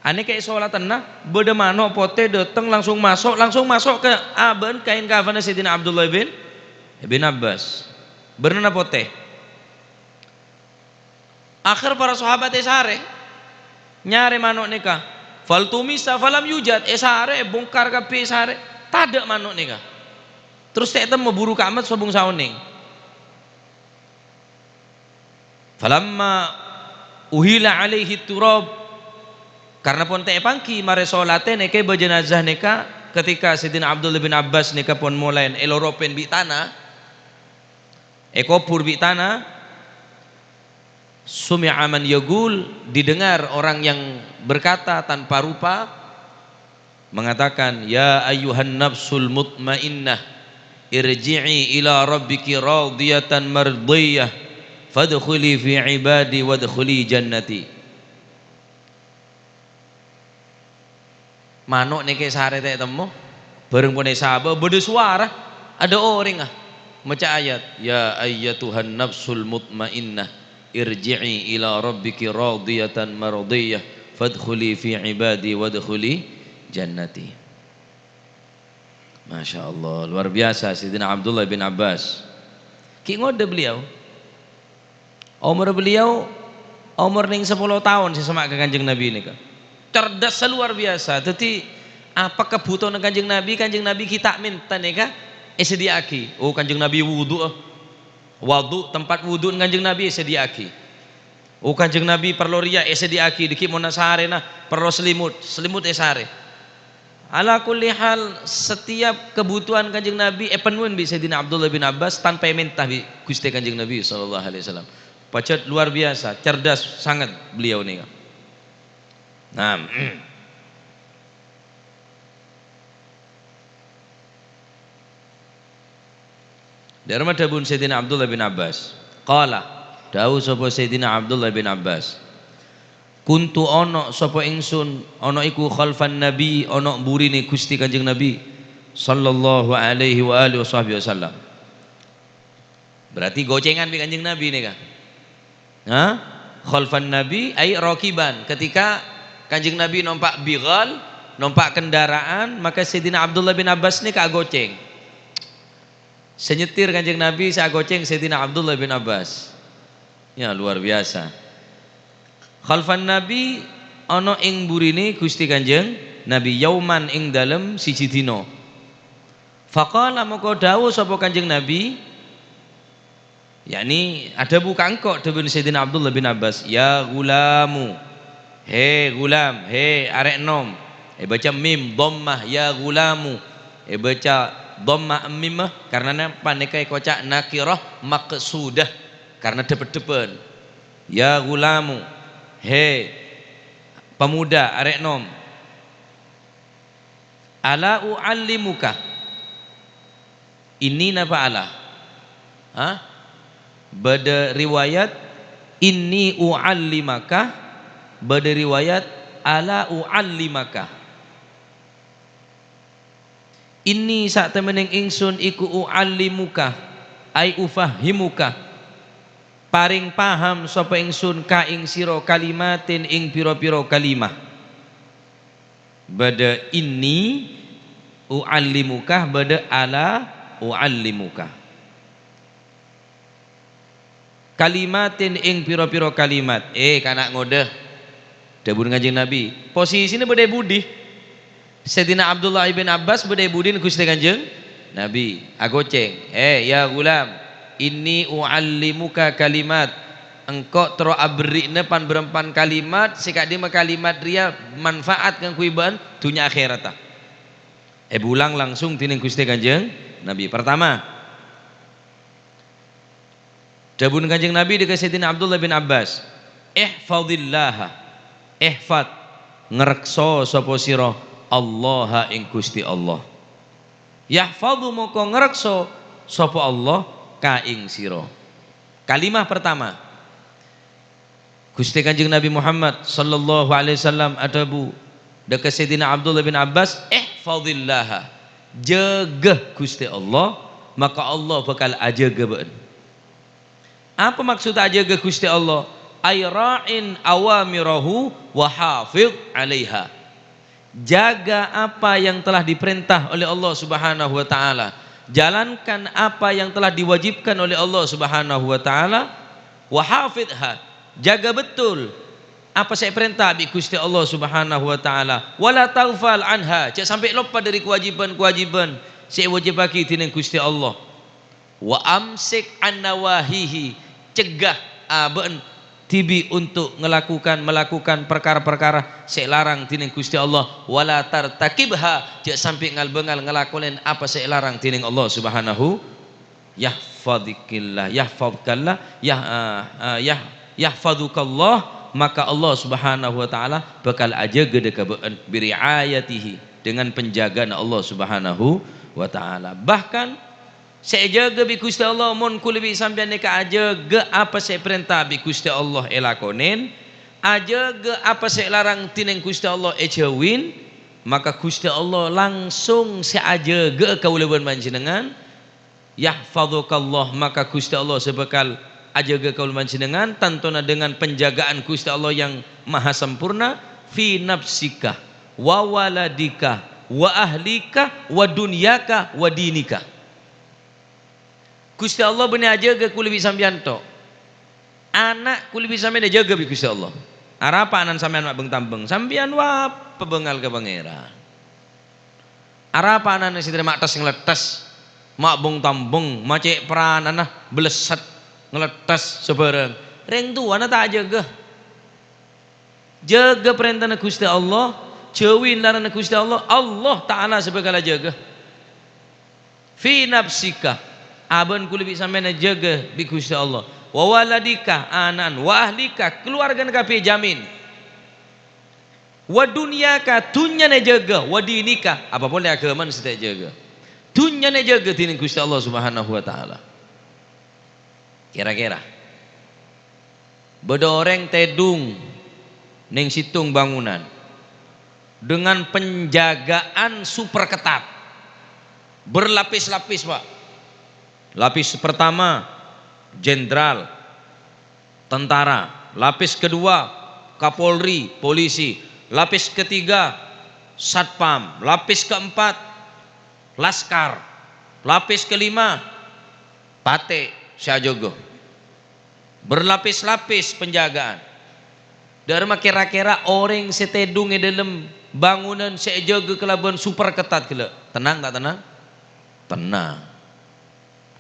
Ane kayak solatan nah, beda manuk putih datang langsung masuk ke aben kain kafana Sayyidina Abdullah bin Abbas. Bernana putih. Akhir para sahabat esare nyari manuk nika, fal tumisa falam yujad, esare bongkar kapi esare tadak manuk nika. Terus saya mau buru kamat sobung sauning. Falamma uhila alaihi turab, karena pun teh pangki mare salate neke berjenazah neka, ketika Sayyidina Abdullah bin Abbas neka pun mulai eloropen bi tanah, ekopur bi tanah, sumi'a man yagul, didengar orang yang berkata tanpa rupa mengatakan, ya ayyuhan nafsul mutmainnah irji'i ila rabbiki radiyatan mardiyah fadkhuli fi ibadi wadkhuli jannati. Manuk neke sare teh temu bareng pun sahabat beda suara, ada orang maca ayat, ya ayyatuhan nafsul mutmainnah irji'i ila rabbiki radiyatan mardiyah fadkhuli fi ibadi wadkhuli jannati. Masya Allah, luar biasa Sayyidina Abdullah bin Abbas. Ki ngode beliau, umur beliau umur ning 10 tahun sesemak ke Kanjeng Nabi ini kan. Cerdas luar biasa. Jadi apa kebutuhan Kanjeng Nabi kita minta nih kan? Sediaki. Oh Kanjeng Nabi wudu, tempat wudu Kanjeng Nabi sediaki. Oh Kanjeng Nabi perlu ria sediaki. Diki mau nasarena perlu selimut esare. Ala kulli hal setiap kebutuhan Kanjeng Nabi penuhin bi Sayyidina Abdullah bin Abbas tanpa minta bi Gusti Kanjeng Nabi sallallahu alaihi wasallam. Pacet luar biasa, cerdas sangat beliau nih. Nah, dari madhabun Sayyidina Abdullah bin Abbas, qala dawu sapa Sayyidina Abdullah bin Abbas, kuntu ono sapa ingsun ono iku khalfan nabi, ono burine Gusti Kanjeng Nabi sallallahu alaihi wa alihi wasallam. Berarti gocengan bi Kanjeng Nabi nih kan? Hah? Khalfan nabi ay rakiban, ketika Kanjeng Nabi nompak bighal, nompak kendaraan, maka Sayyidina Abdullah bin Abbas ini kagoceng. Senyetir Kanjeng Nabi saya goceng Sayyidina Abdullah bin Abbas. Ya luar biasa. Khalfan Nabi ono ing burine Gusti Kanjeng Nabi yauman ing dalem siji dina. Faqala moko dawuh sapa Kanjeng Nabi, yakni ada bukan kok debun Sayyidina Abdullah bin Abbas, ya gulamu, he gulam, he arek nom, baca mim dhammah, ya gulamu, baca dhammah mim karena panekai kocak nakirah maqsudah karena depet-depen. Ya gulamu, he pemuda arek nom, ala uallimuka, ini napa ala? Hah? Bada riwayat inni uallimaka, bada riwayat ala uallimaka. Inni sak temening ingsun iku uallimuka ai ufahimuka paring paham sapa ingsun ka ing sira kalimatin ing pira-pira kalimah. Bada inni uallimuka bada ala uallimuka. Kalimatin ing pira-pira kalimat. Kanak ngode dawuh Kanjeng Nabi. Posisine beda budi. Sayyidina Abdullah ibn Abbas beda budi Gusti Kanjeng Nabi. Agoceng. Ya gulam, inni uallimuka kalimat. Engkau tero abrine pan berempan kalimat sikak di kalimat ria manfaat kang kuiban dunya akhirat. Bulang langsung tining Gusti Kanjeng Nabi. Pertama, dawuh Kanjeng Nabi dekat Sayyidina Abdullah bin Abbas, ihfadillah, ihfad ngrekso sapa sira Allah ing Gusti Allah. Yahfadhu moko ngrekso sapa Allah ka ing sira. Kalimah pertama, Gusti Kanjeng Nabi Muhammad sallallahu alaihi wasallam adabu dekat Sayyidina Abdullah bin Abbas, ihfadillah, jaga Gusti Allah, maka Allah bakal ajaga baen. Apa maksud ajaga Gusti Allah? Ay ra'in awamirahu wa hafiz 'alaiha. Jaga apa yang telah diperintah oleh Allah Subhanahu wa taala. Jalankan apa yang telah diwajibkan oleh Allah Subhanahu wa taala. Wa hafizha. Jaga betul apa saya perintah bi Gusti Allah Subhanahu wa taala. Wala taghfal anha. Jangan sampai lupa dari kewajiban-kewajiban saya wajib bagi tining Gusti Allah. Wa amsik an nawahihi. Cegah aben tibi untuk melakukan perkara-perkara saya larang tining Gusti Allah. Wala tartakibha, jangan sampai ngal-bengal ngelakuin apa saya larang tining Allah Subhanahu. Yahfadikillah, yahfadkallah, yahfadukallah, maka Allah Subhanahu wa taala bakal ajaga dekabeun biriayatihi, dengan penjagaan Allah Subhanahu wa taala. Bahkan saya jaga bi Gusti Allah mun kul bi sampeyan neka ajaga apa saya perintah bi Gusti Allah elakonen, ajaga apa saya larang tining Gusti Allah ejawin, maka Gusti Allah langsung saya ajaga kaulawan panjenengan. Yahfazukallah, maka Gusti Allah sebekal ajaga kaulawan panjenengan tantuna dengan penjagaan Gusti Allah yang maha sempurna fi nafsika wa waladika wa ahlika wa dunyaka wa dinika. Gusti Allah benar jaga kulibi sampeyan tok. Anak kulibi sampeyan jaga bi Gusti Allah. Arapa anan sampeyan mak beng tambeng, sampeyan wa pebengal ke pangeran. Arapa anan sidere mak tes ngletes, mak beng tambeng, macek peran anah blesat ngletes sebareng. Reng tuana tak jaga. Jaga perintah Gusti Allah, jauhin larangan Gusti Allah, Allah taala sebegala jaga. Fi nafsika, aban kulibi sampeyan jaga bi Gusti Allah. Wa waladika anan wa ahlika, keluarga kabeh jamin. Wa dunyaka, dunyane jaga, wa dinika, apa boleh agama sedaya jaga. Dunyane jaga tining Gusti Allah Subhanahu wa taala. Kira-kira bedoreng tedung ning situng bangunan dengan penjagaan super ketat, berlapis-lapis, Pak. Lapis pertama jenderal tentara, lapis kedua Kapolri polisi, lapis ketiga satpam, lapis keempat laskar, lapis kelima pate sajogo. Berlapis-lapis penjagaan. Dharma kira-kira orang setedung di dalam bangunan sejaga kelaban super ketat kela. Tenang tak tenang? Tenang.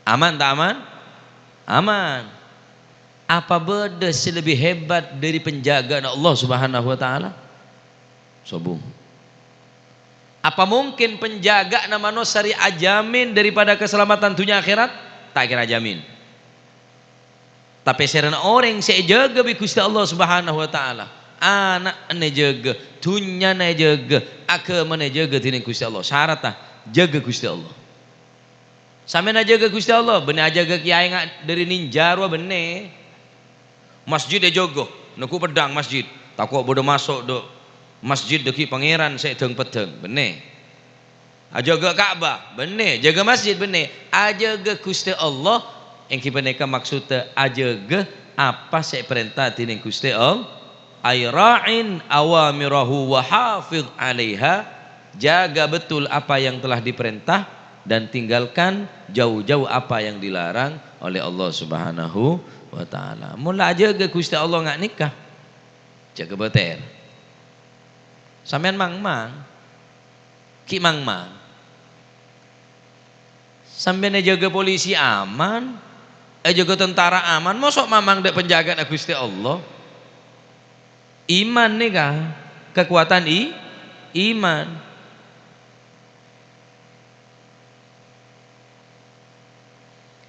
Aman tak aman? Aman. Apa beda lebih hebat dari penjagaan Allah Subhanahu wa taala? Sobung. Apa mungkin penjaga nama nosari ajamin daripada keselamatan dunia akhirat? Tak kira jamin. Tapi serana orang saya jaga bi Gusti Allah Subhanahu wa taala. Anak ne jaga, dunia ne jaga, agama ne jaga tining Gusti Allah. Syarat jaga Gusti Allah. Sampeyan jaga Gusti Allah, bener jaga kiai dari ninja wa bener. Masjid dia jogo, nuku pedang masjid. Takut bodoh masuk do masjid deki pangeran saya deng pedang, bener. Jaga Kaabah benar, jaga masjid benar, jaga Gusti Allah yang kita maksudnya jaga apa saya perintah tining Gusti Allah, ay ra'in awamirahu wa hafiz 'alaiha, jaga betul apa yang telah diperintah dan tinggalkan jauh-jauh apa yang dilarang oleh Allah Subhanahu wa taala. Mula jaga Gusti Allah ngak nikah, jaga beter. Sampean mang-mang, ki mang-mang. Sampean jaga polisi aman, jaga tentara aman, mosok mamang dek penjaga Gusti Allah. Iman nih kah? Kekuatan iman.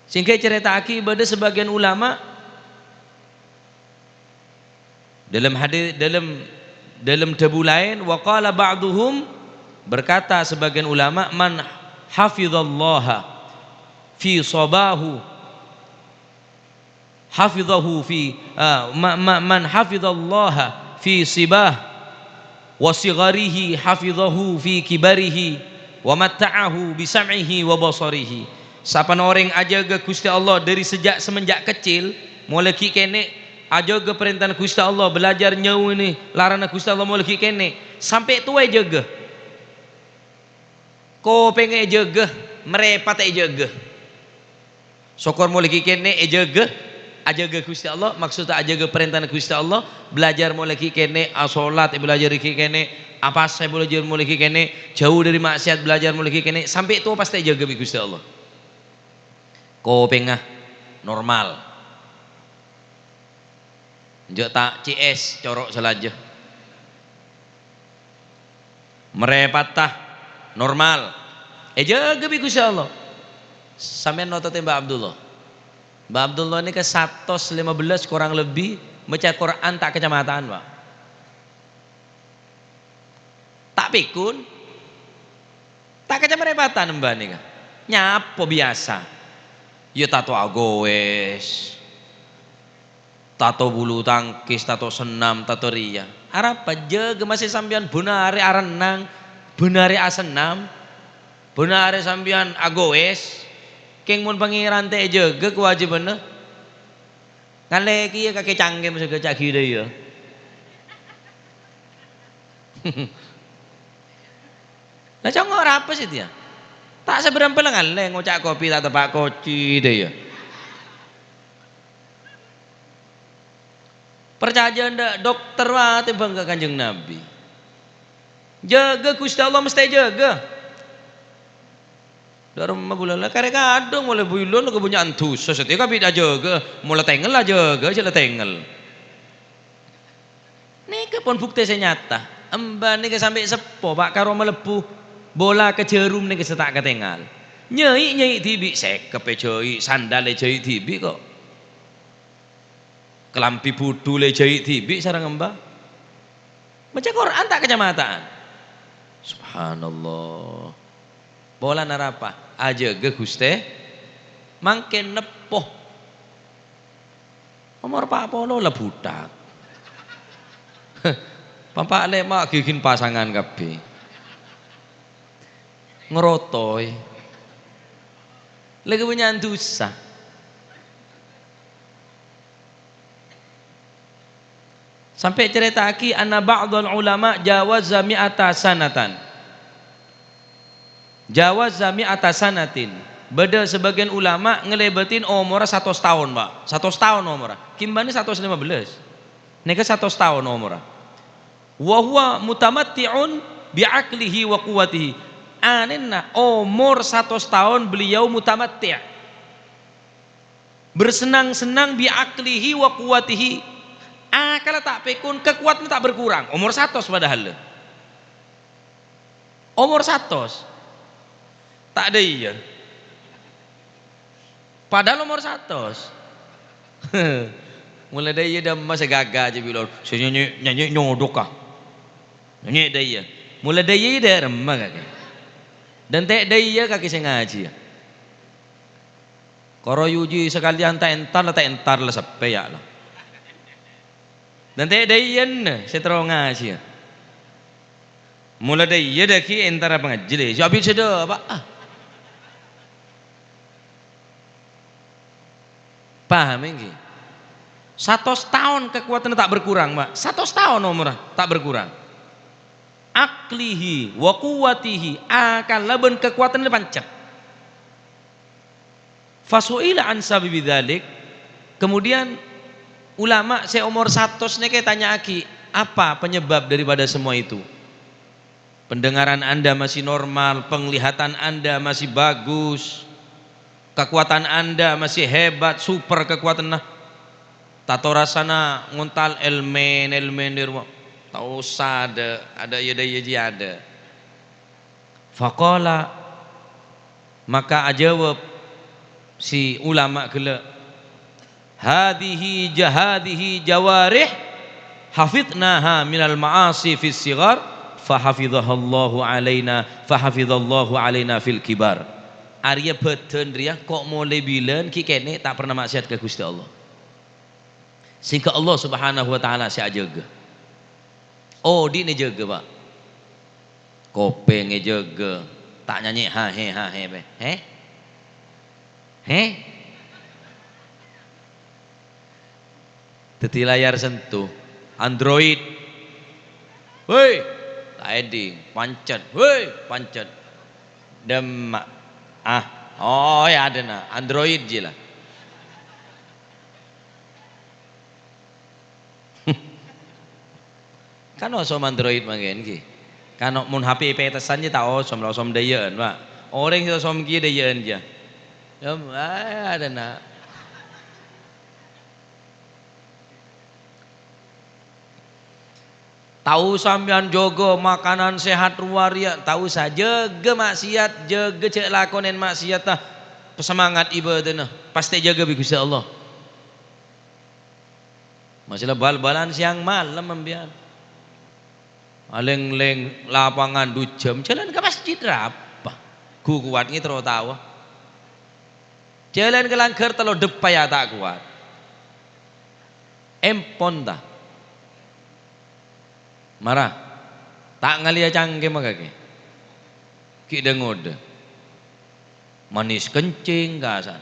Singkai cerita aki pada sebagian ulama dalam hadis dalam debu lain, waqala ba'duhum, berkata sebagian ulama, man hafizallaha fi sabahu hafizahu fi man hafizallaha fi sibah wa sigharihi hafizahu fi kibarihi wa matta'ahu bi sam'ihi wa basarihi. Siapa orang ajaga Gusti Allah dari semenjak kecil, mulai ki kene ajaga perintah Gusti Allah, belajar nyau ini larangan Gusti Allah mulai ki kene sampai tua jaga. Ko pengen jaga merepat jaga. Sokor mulai ki kene jaga ajaga Gusti Allah, maksudnya ajaga perintah Gusti Allah, belajar mulai ki kene salat belajar ki kene, apa saya belajar mulai ki kene, jauh dari maksiat belajar mulai ki kene sampai tua pasti jaga Gusti Allah. Ko pengah normal. Njok tak CS corok selajah. Merepatah normal. Jaga bi Gusti Allah. Sampeyan notote Mbak Abdullah. Mbak Abdullah ini ke 115 kurang lebih baca Quran tak kecamatan, Pak. Tak pikun. Tak kecamatan Mbak nih. Nyapo biasa. Ya tato agoes, tato bulu tangkis, tato senam, tato ria. Arapa jaga masih sambian bunare arenang, bunare asenam, bunare sambian agoes. Keng mun pangeran teh jaga kewajiban. Ngale ki ya kaki canggih masih ke cak hide ya. Lah congok apa sih dia? Tak seberapa lengan le ngocak kopi tak tepak koci deh ya. Percaya ndak dokter wate bangga Kanjeng Nabi. Jaga Gusti Allah mesti jaga. Dalam bulan lah karek kadang mulai bulan ke punya antus. Setiap kami dah jaga, mulai tengel lah jaga, jelas tengel. Nih kepon bukti senyata. Embah nih sampai sepo Pak karo melepuh. Bola ke jerum nih kesetak ketengal. Nyai tibi sekep jai, sandal jai tibi kok. Kelampi budu le jai tibi sareng embah. Baca Quran tak kecamatan. Subhanallah. Bola narapa? Aja ge Guste mangke nepoh. Umur Pak Polo lah budak. Pampak le mak gigin pasangan kabeh. Ngerotoy lagi punya dosa. Sampai cerita aki anna ba'dul ulama jawaza mi'ata sanatan, jawaza mi'ata sanatin. Beda sebagian ulama ngelebetin umur 100 tahun Pak, 100 tahun umur kimbani 115 neka 100 tahun umur wa huwa mutamatti'un bi'aqlihi wa quwwatihi. Anenna umur 100 tahun beliau mutamatti', bersenang-senang bi'aklihi wa quwatihi. Kalau tak pekun kekuatan tak berkurang. Umur 100 padahal. Umur 100 tak ada iya. Padahal umur 100. Mulai dari iya dah masa gagah aja bilang nyanyi nyodok kah. Nyanyi dari iya. Mulai dari iya dah remah kaki. Dan tak dia kaki saya ngaji. Koro yuji sekalian tak entar lah sampai ya lah. Dan tak dia saya terus ngaji. Mula dah iya dah ki antara pengaji habis sudah apa? Paham ini? 100 tahun kekuatan tak berkurang, Pak. 100 tahun umurnya tak berkurang. Aklihi wa quwwatihi akan laban kekuatan dia pancet. Fasuila an sababi dzalik. Kemudian ulama seumur 100 ni kayak tanya aki, apa penyebab daripada semua itu? Pendengaran Anda masih normal, penglihatan Anda masih bagus, kekuatan Anda masih hebat, super kekuatan nah. Tato rasana nguntal elmen di rumah. Tahu usah ada ya ada. Faqala, maka ajawab si ulama kala, hadihi jawarih hafidnaha minal ma'asi fis sighar fahafidhallahu alaina fil kibar. Arya beten ria kok mulai bilen ki kene tak pernah maksiat ke Gusti Allah. Sehingga Allah Subhanahu wa taala si ajaga. Oh di ni jaga Pak. Kopeng jaga. Tak nyanyi ha he be. He? Teti layar sentuh Android. Woi, sliding, pancet. Woi, pancet. Demak. Oh ya ada nah, Android je lah. Kan osom Android mangen ki. Kan mun HP petesan je tak osom dayeun, Pak. Orang kita osom ki dayeun je. Ada nak. Tahu sampean jogo makanan sehat ruwaria, tahu saja jaga maksiat, jaga cek lakonen maksiat tah. Pesemangat ibadah nah, pasti jaga bi Gusti Allah. Masalah bal-balan siang malam membiar. Aleng-leng lapangan 2 jam jalan ke masjid apa? Ku kuat ngi terus tahu. Jalan ke langgar telo depai ya tak kuat. Empon dah. Marah. Tak ngalia cangke makake. Ki dengod. Manis kencing gasan.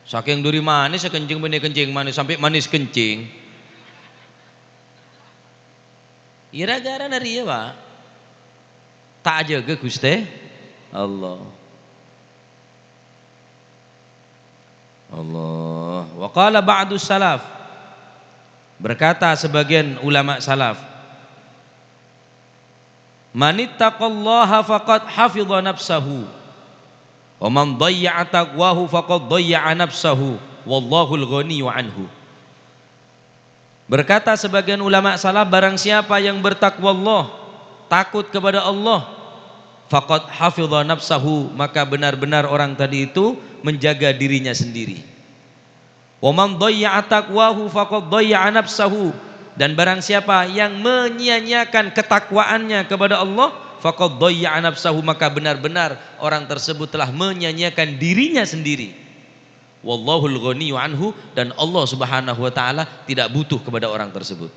Saking duri manis kencing benih kencing manis sampai manis kencing. Ira gara dari ya Pak. Tak jaga Gusti Allah. Allah. Wa qala ba'du salaf. Berkata sebagian ulama salaf, manittaqallaha faqad hafidha nafsahu wa man dayya'a taqwahu faqad dayya'a nafsahu wallahul ghaniyyu anhu. Berkata sebagian ulama salaf, barang siapa yang bertakwa Allah, takut kepada Allah, faqad hafidha nafsahu, maka benar-benar orang tadi itu menjaga dirinya sendiri. Wa man dayya'a taqwahu faqad dayya'a nafsahu, dan barang siapa yang menyia-nyiakan ketakwaannya kepada Allah, faqad dayya'a nafsahu, maka benar-benar orang tersebut telah menyia-nyiakan dirinya sendiri. Wallahul ghaniyyu anhu, dan Allah Subhanahu wa taala tidak butuh kepada orang tersebut.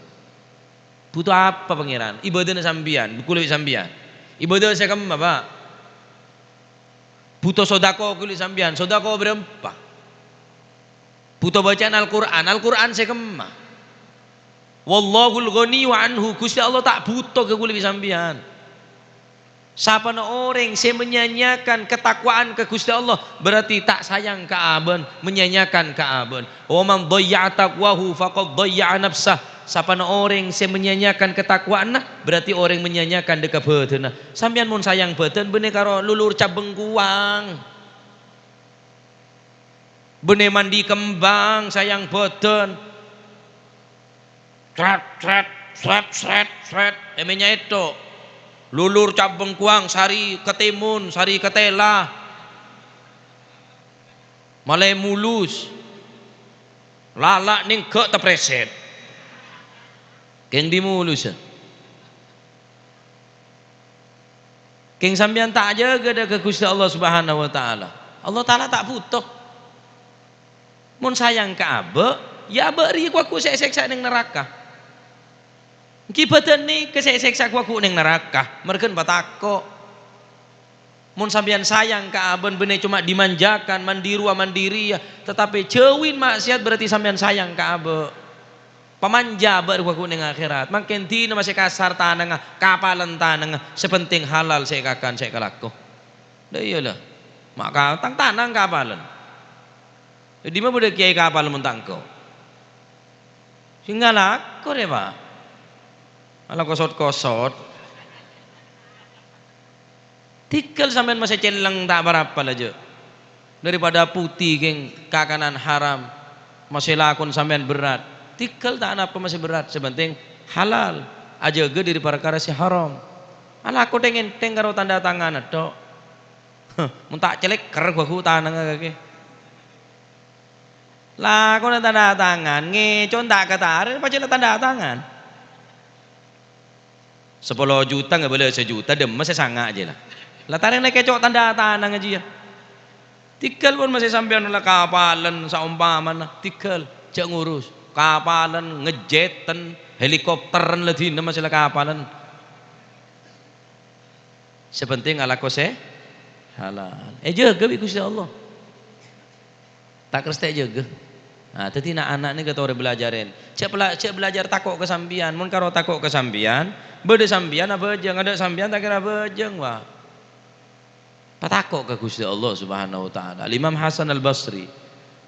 Butuh apa pangeran? Ibadahna sambian, kulit sambian. Ibadah saya kamu Pak. Butuh sedekah kulit sambian, sedekah berapa? Butuh bacaan Al-Quran saya kemah. Wallahul ghaniyyu anhu, Gusti Allah tak butuh ke kulit sambian. Siapa orang yang menyanyiakan ketakwaan ke Gusti Allah, berarti tak sayang ke aben, menyanyiakan ke aben. Wa man dayya'a taqwahu faqad dayya'a nafsah. Siapa orang yang menyanyiakan ketakwaan, berarti orang menyanyiakan dekat badan. Sampean mun sayang badan bener karo lulur cabeng kuang. Bener mandi kembang sayang badan. Sret. Emenya itu. Lulur cabeng kuang sari ketimun, sari ketela. Malai mulus. Lalak ning gak tepreset. Keng dimulus. Keng sampean tak jaga ke Gusti Allah Subhanahu wa taala. Allah taala tak butuh. Mun sayang ke abe, ya abe ri ku seksa ning neraka. Kibatan ni keseksa ku ning neraka. Mereka batako. Mun sampean sayang ka aben bener cuma dimanjakan mandiri ya, tetapi cewin maksiat berarti sampean sayang ka abe. Pemanja baru ku ning akhirat. Makin dina masih kasar tanang kapalan tanang sepenting halal saya kakan saya kalako. Dah iyalah. Maka tang tanang kapalan. Di mana boleh kiai kapal mentangko. Sehingga lako deh pak. Malah kosot. Tikal sampean masih celeng tak berapa aja. Daripada putih geng kakanan haram masih lakon sampean berat. Tikal tak apa masih berat sebenting halal aja ge dari perkara si haram. Alah aku tengen karo tanda tangan tok. Mun tak celek ker gua tanang kake. Lah aku tanda tangan ngecon tak kata apa cila tanda tangan. 10 juta nggak boleh 1 juta dem masih sangat aja lah. Lah tarik nak kecok tanda tangan aja ya. Tikal pun masih sampean lah kapalan saumpaman tikal jak ngurus kapalan ngejetan helikopteran lagi masih lah kapalan. Sepenting ala kose halal. Jaga Gusti Allah. Tak kerste jaga. Nah, tadi nak anak ni kata orang belajarin. Cek belajar takok ke sambian. Mun karo takok ke sambian, bede sambian apa jeng ada sambian tak kira bejeng wah. Patakok ke Gusti Allah Subhanahu wa taala. Imam Hasan Al-Basri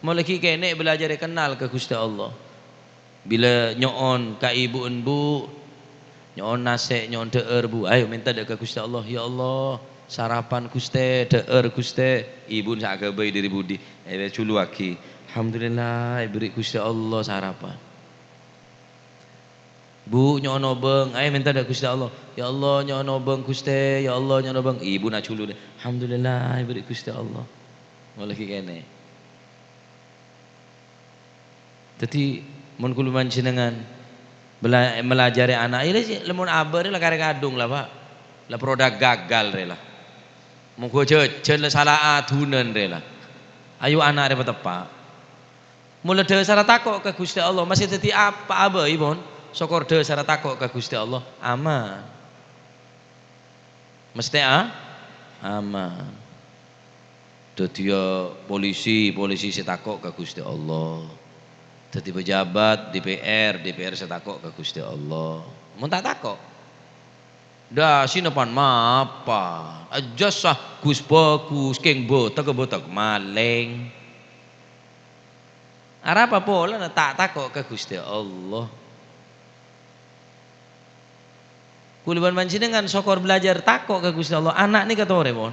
mulai kene belajar kenal ke Gusti Allah. Bila nyoon ka ibu enbu, nyoon nase nyoon deur bu, ayo minta dek ke Gusti Allah. Ya Allah, sarapan Gusti, deur Gusti, ibu sak gabai diri budi. Culu aki. Alhamdulillah beri Gusti Allah sarapan. Bu nyono beng, ayo minta dak Gusti Allah. Ya Allah nyono beng Gusti, ya Allah nyono beng. Ibu nak culu deh. Alhamdulillah beri Gusti Allah. Mulai kene. Jadi mun kula panjenengan melajari anak ini lemun abar lah karek kadung lah Pak. Lah produk gagal re lah. Mungko jejen lah salah adunan re lah. Ayo anak re tepak. Mula dasar takok ke Gusti Allah masih dadi apa abai pun. Syukur dasar takok ke Gusti Allah aman. Mesti aman. Dadi polisi setakok ke Gusti Allah. Dadi pejabat DPR setakok ke Gusti Allah. Mun tak takok. Dah sinepan mapa. Aja sah Gus bagus keng botak maling. Arapa pola tak takok ke Gusti Allah. Kuliban panjenengan sokor belajar takok ke Gusti Allah. Anak ni kata orang pun.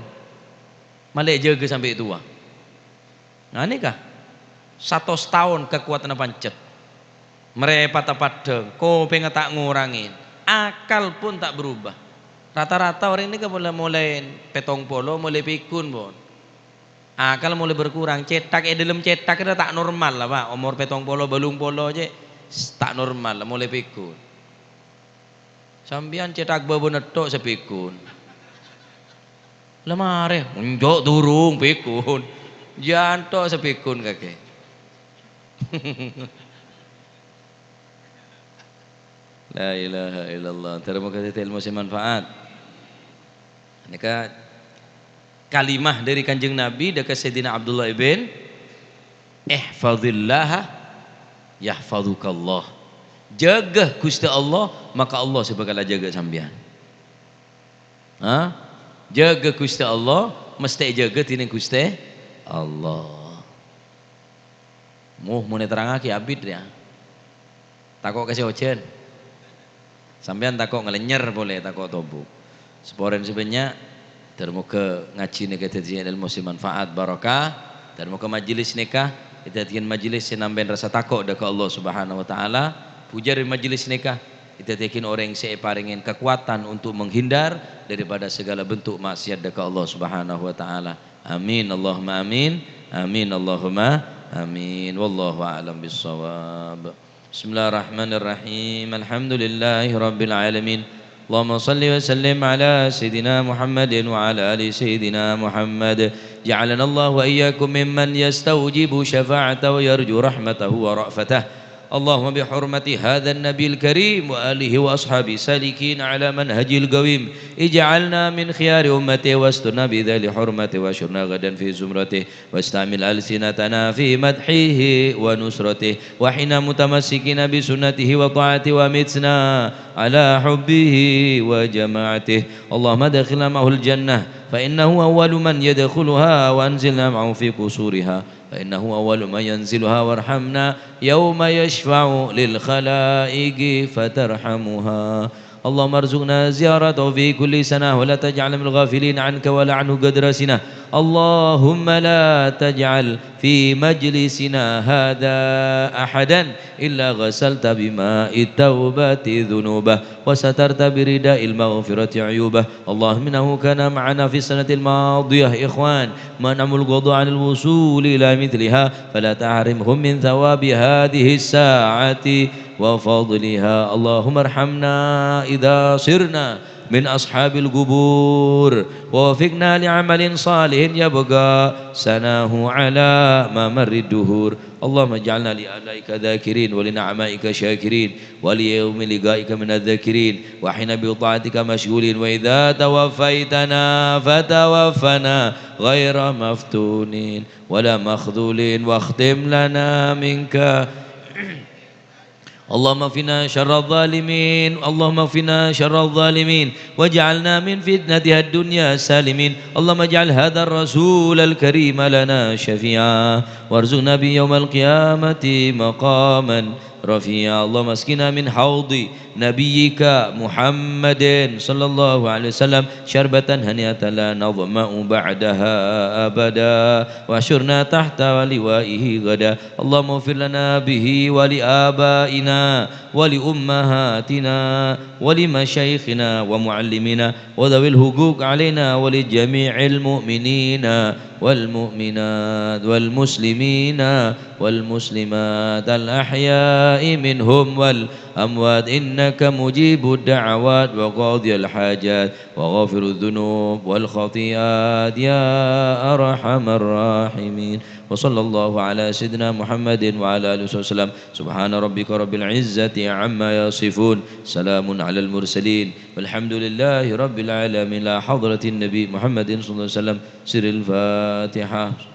Malek jaga sampai tua. Nah ni kah? 100 tahun kekuatan pancet. Merepat padeng. Kau pengen tak ngurangin. Akal pun tak berubah. Rata-rata orang ini kan mulai petong polo, mulai pikun pun. Akal mulai berkurang. Cetak dalam cetak itu tak normal lah Pak. Umur petong polo, belum polo aja tak normal lah, mulai pikun. Sambian cetak babu netok sepikun. Lemare, unjuk durung pikun. Janto sepikun kakek. La ilaha illallah. Terima kasih ilmu manfaat. Ini kan kalimah dari Kanjeng Nabi dekat Sayyidina Abdullah ibn ihfazillah yahfazukallah. Jaga Gusti Allah maka Allah sebagaimana jaga sampean. Jaga Gusti Allah mesti jaga tining Gusti Allah. Mun terangake abid ya. Takok kasih ojen. Sampean takok ngelenyer boleh takok tobu. Seporen sebenarnya termuka ngaji nika tadi ilmu manfaat barakah termuka majelis nikah kita tikin majelis nambahin rasa takut dekat Allah Subhanahu wa taala. Pujar majelis nikah kita tikin orang yang paringin kekuatan untuk menghindar daripada segala bentuk maksiat dekat Allah Subhanahu wa taala. Amin Allahumma amin. Amin Allahumma amin. Wallahu a'lam bissawab. Bismillahirrahmanirrahim. Alhamdulillahi rabbil alamin. اللهم صل وسلم على سيدنا محمد وعلى آل سيدنا محمد جعلنا الله وإياكم ممن يستوجب شفاعته ويرجو رحمته ورأفته اللهم بحرمة هذا النبي الكريم وآله وأصحابه سالكين على منهج القويم اجعلنا من خيار أمته واسترنا بذا لحرمته واشرنا غدا في زمرته واستعمل ألسنتنا في مدحه ونصرته وحنا متمسكين بسنته وطاعته ومتنا على حبه وجماعته اللهم ادخلنا معه الجنة فإنه أول من يدخلها وأنزلنا معه في قصورها فإنه أول من ينزلها وارحمنا يوم يشفع للخلائق فترحمها اللهم ارزقنا زيارته في كل سنة ولا تجعل من الغافلين عنك ولا عنه قدر سنة اللهم لا تجعل في مجلسنا هذا أحدا إلا غسلت بماء التوبة ذنوبه وسترت برداء المغفرة عيوبه اللهم إنه كان معنا في السنة الماضية إخوان منعم القضاء عن الوصول إلى مثلها فلا تحرمهم من ثواب هذه الساعة وفضلها اللهم ارحمنا إذا صرنا من أصحاب القبور ووفقنا لعمل صالح يبقى سناه على ممر الدهور اللهم اجعلنا لآلائك ذاكرين ولنعمائك شاكرين وليوم لقائك من الذاكرين وحين بطاعتك مشغولين وإذا توفيتنا فتوفنا غير مفتونين ولا مخذولين واختم لنا منك اللهم اكفنا شر الظالمين اللهم اكفنا شر الظالمين واجعلنا من فتنة الدنيا سالمين اللهم اجعل هذا الرسول الكريم لنا شفيعا وارزقنا بيوم القيامة مقاما رفيعا اللهم اسقنا من حوض نبيك محمد صلى الله عليه وسلم شربة هنيئة لا نظمأ بعدها أبدا واحشرنا تحت لوائه غدا اللهم اغفر لنا به ولآبائنا ولأمهاتنا ولمشايخنا ومعلمنا وذوي الحقوق علينا ولجميع المؤمنين والمؤمنات والمسلمين والمسلمات الأحياء منهم والأموات إنك مجيب الدعوات وقاضي الحاجات وغافر الذنوب والخطيئات يا أرحم الراحمين وصلى الله على سيدنا محمد وعلى آله وسلم سبحان ربك رب العزة عما يصفون سلام على المرسلين والحمد لله رب العالمين لا حضرة النبي محمد صلى الله عليه وسلم سر الفاتحة